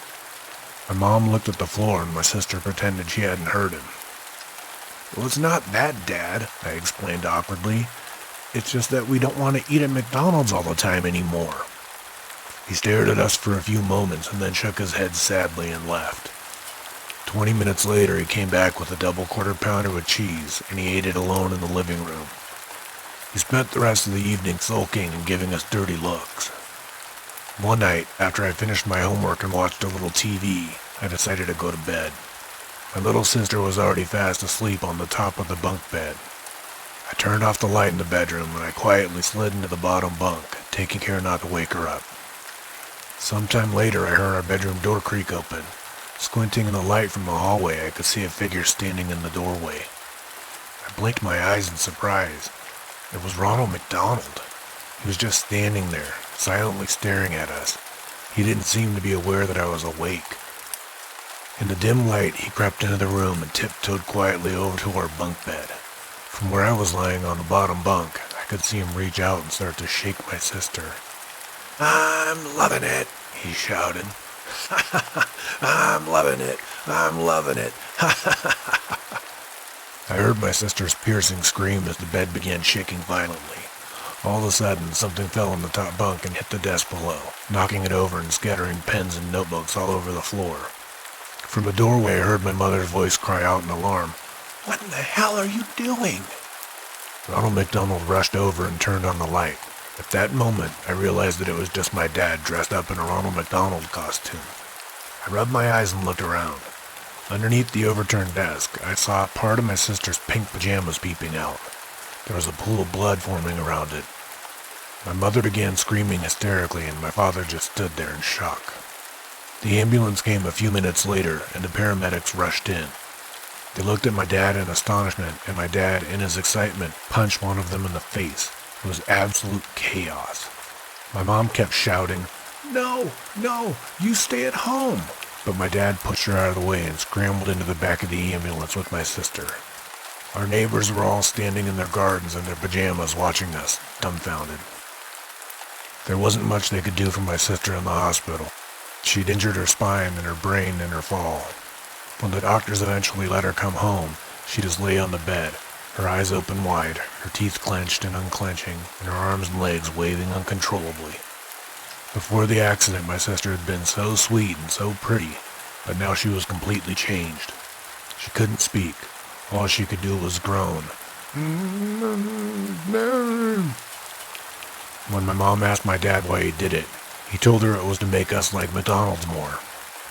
My mom looked at the floor and my sister pretended she hadn't heard him. "Well, it's not that, Dad," I explained awkwardly. "It's just that we don't want to eat at McDonald's all the time anymore." He stared at us for a few moments and then shook his head sadly and left. 20 minutes later, he came back with a double quarter pounder with cheese, and he ate it alone in the living room. He spent the rest of the evening sulking and giving us dirty looks. One night, after I finished my homework and watched a little TV, I decided to go to bed. My little sister was already fast asleep on the top of the bunk bed. I turned off the light in the bedroom and I quietly slid into the bottom bunk, taking care not to wake her up. Sometime later, I heard our bedroom door creak open. Squinting in the light from the hallway, I could see a figure standing in the doorway. I blinked my eyes in surprise. It was Ronald McDonald. He was just standing there, silently staring at us. He didn't seem to be aware that I was awake. In the dim light, he crept into the room and tiptoed quietly over to our bunk bed. From where I was lying on the bottom bunk, I could see him reach out and start to shake my sister. "I'm loving it," he shouted. "I'm loving it. I'm loving it." I heard my sister's piercing scream as the bed began shaking violently. All of a sudden, something fell on the top bunk and hit the desk below, knocking it over and scattering pens and notebooks all over the floor. From the doorway, I heard my mother's voice cry out in alarm. "What in the hell are you doing?" Ronald McDonald rushed over and turned on the light. At that moment, I realized that it was just my dad dressed up in a Ronald McDonald costume. I rubbed my eyes and looked around. Underneath the overturned desk, I saw part of my sister's pink pajamas peeping out. There was a pool of blood forming around it. My mother began screaming hysterically, and my father just stood there in shock. The ambulance came a few minutes later, and the paramedics rushed in. They looked at my dad in astonishment, and my dad, in his excitement, punched one of them in the face. It was absolute chaos. My mom kept shouting, "No, no, you stay at home." But my dad pushed her out of the way and scrambled into the back of the ambulance with my sister. Our neighbors were all standing in their gardens in their pajamas watching us, dumbfounded. There wasn't much they could do for my sister in the hospital. She'd injured her spine and her brain in her fall. When the doctors eventually let her come home, she just lay on the bed, her eyes open wide, her teeth clenched and unclenching, and her arms and legs waving uncontrollably. Before the accident, my sister had been so sweet and so pretty, but now she was completely changed. She couldn't speak. All she could do was groan. When my mom asked my dad why he did it, he told her it was to make us like McDonald's more.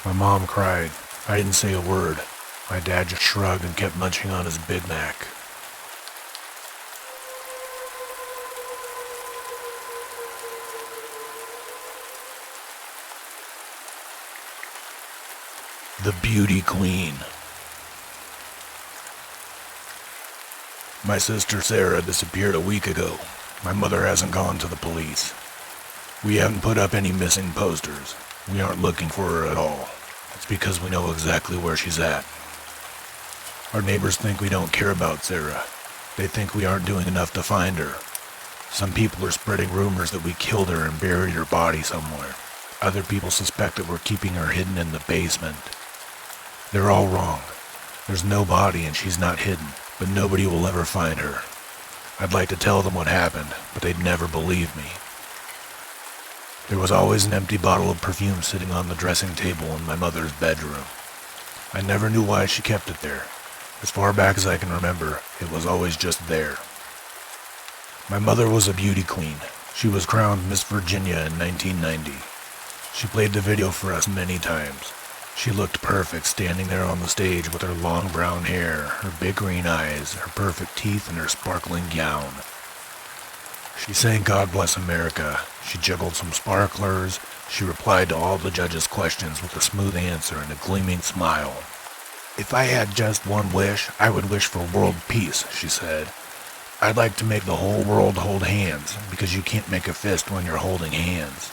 My mom cried. I didn't say a word. My dad just shrugged and kept munching on his Big Mac. The Beauty Queen. My sister Sarah disappeared a week ago. My mother hasn't gone to the police. We haven't put up any missing posters. We aren't looking for her at all. It's because we know exactly where she's at. Our neighbors think we don't care about Sarah. They think we aren't doing enough to find her. Some people are spreading rumors that we killed her and buried her body somewhere. Other people suspect that we're keeping her hidden in the basement. They're all wrong. There's no body and she's not hidden, but nobody will ever find her. I'd like to tell them what happened, but they'd never believe me. There was always an empty bottle of perfume sitting on the dressing table in my mother's bedroom. I never knew why she kept it there. As far back as I can remember, it was always just there. My mother was a beauty queen. She was crowned Miss Virginia in 1990. She played the video for us many times. She looked perfect standing there on the stage with her long brown hair, her big green eyes, her perfect teeth, and her sparkling gown. She sang God Bless America. She juggled some sparklers. She replied to all the judges' questions with a smooth answer and a gleaming smile. "If I had just one wish, I would wish for world peace," she said. "I'd like to make the whole world hold hands, because you can't make a fist when you're holding hands."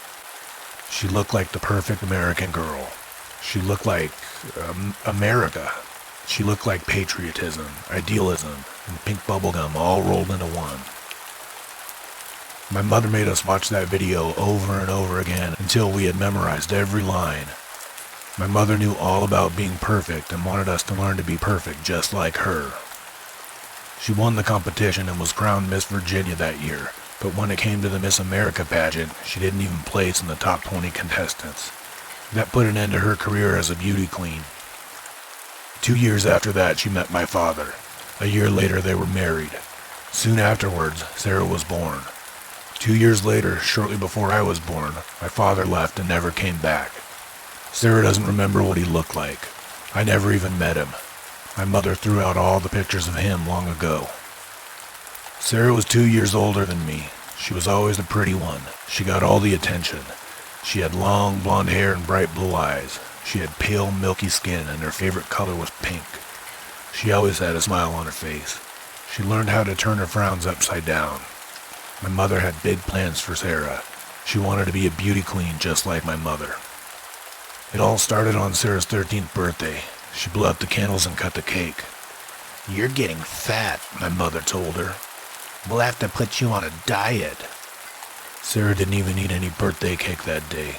She looked like the perfect American girl. She looked like America. She looked like patriotism, idealism, and pink bubblegum all rolled into one. My mother made us watch that video over and over again until we had memorized every line. My mother knew all about being perfect and wanted us to learn to be perfect just like her. She won the competition and was crowned Miss Virginia that year, but when it came to the Miss America pageant, she didn't even place in the top 20 contestants. That put an end to her career as a beauty queen. 2 years after that, she met my father. A year later, they were married. Soon afterwards, Sarah was born. 2 years later, shortly before I was born, my father left and never came back. Sarah doesn't remember what he looked like. I never even met him. My mother threw out all the pictures of him long ago. Sarah was 2 years older than me. She was always the pretty one. She got all the attention. She had long blonde hair and bright blue eyes. She had pale, milky skin, and her favorite color was pink. She always had a smile on her face. She learned how to turn her frowns upside down. My mother had big plans for Sarah. She wanted to be a beauty queen just like my mother. It all started on Sarah's 13th birthday. She blew out the candles and cut the cake. "You're getting fat," my mother told her. "We'll have to put you on a diet." Sarah didn't even eat any birthday cake that day.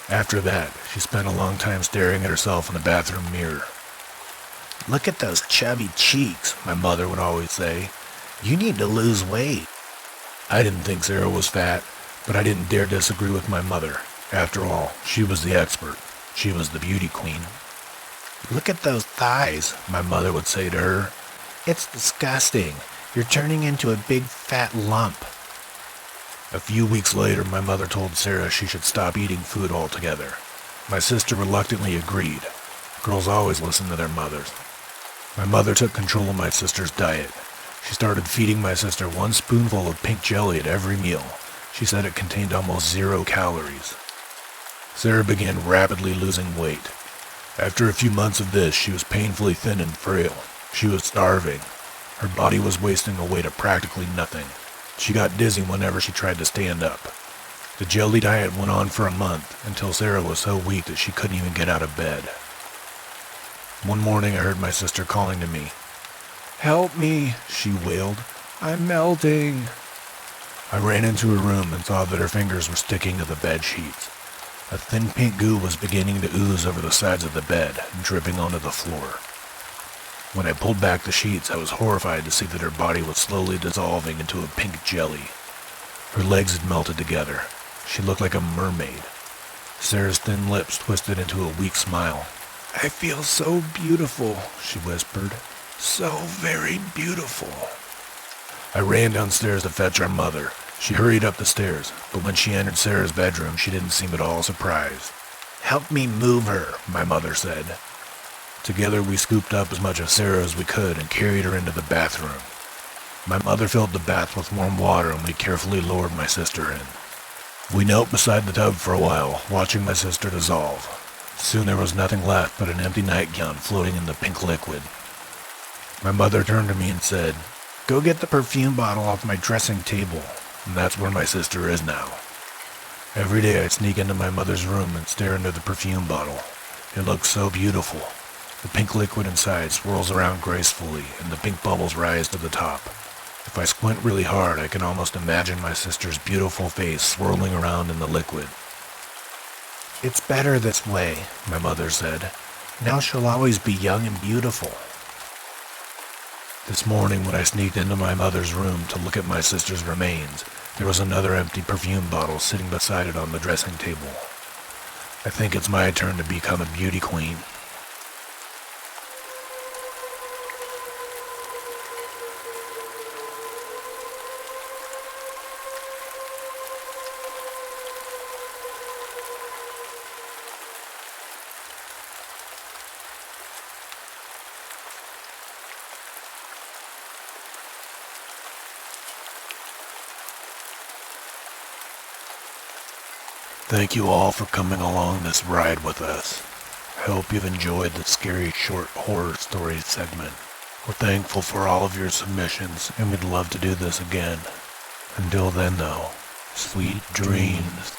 After that, she spent a long time staring at herself in the bathroom mirror. "Look at those chubby cheeks," my mother would always say. "You need to lose weight." I didn't think Sarah was fat, but I didn't dare disagree with my mother. After all, she was the expert. She was the beauty queen. "Look at those thighs," my mother would say to her. "It's disgusting. You're turning into a big fat lump." A few weeks later, my mother told Sarah she should stop eating food altogether. My sister reluctantly agreed. Girls always listen to their mothers. My mother took control of my sister's diet. She started feeding my sister 1 spoonful of pink jelly at every meal. She said it contained almost 0 calories. Sarah began rapidly losing weight. After a few months of this, she was painfully thin and frail. She was starving. Her body was wasting away to practically nothing. She got dizzy whenever she tried to stand up. The jelly diet went on for a month until Sarah was so weak that she couldn't even get out of bed. One morning I heard my sister calling to me. "Help me," she wailed. "I'm melting." I ran into her room and saw that her fingers were sticking to the bed sheets. A thin pink goo was beginning to ooze over the sides of the bed and dripping onto the floor. When I pulled back the sheets, I was horrified to see that her body was slowly dissolving into a pink jelly. Her legs had melted together. She looked like a mermaid. Sarah's thin lips twisted into a weak smile. "I feel so beautiful," she whispered. "So very beautiful." I ran downstairs to fetch our mother. She hurried up the stairs, but when she entered Sarah's bedroom, she didn't seem at all surprised. "Help me move her," my mother said. Together we scooped up as much of Sarah as we could and carried her into the bathroom. My mother filled the bath with warm water and we carefully lowered my sister in. We knelt beside the tub for a while, watching my sister dissolve. Soon there was nothing left but an empty nightgown floating in the pink liquid. My mother turned to me and said, "Go get the perfume bottle off my dressing table." And that's where my sister is now. Every day I sneak into my mother's room and stare into the perfume bottle. It looks so beautiful. The pink liquid inside swirls around gracefully, and the pink bubbles rise to the top. If I squint really hard, I can almost imagine my sister's beautiful face swirling around in the liquid. "It's better this way," my mother said. "Now she'll always be young and beautiful." This morning, when I sneaked into my mother's room to look at my sister's remains, there was another empty perfume bottle sitting beside it on the dressing table. I think it's my turn to become a beauty queen. Thank you all for coming along this ride with us. I hope you've enjoyed the scary short horror stories segment. We're thankful for all of your submissions, and we'd love to do this again. Until then, though, sweet dreams.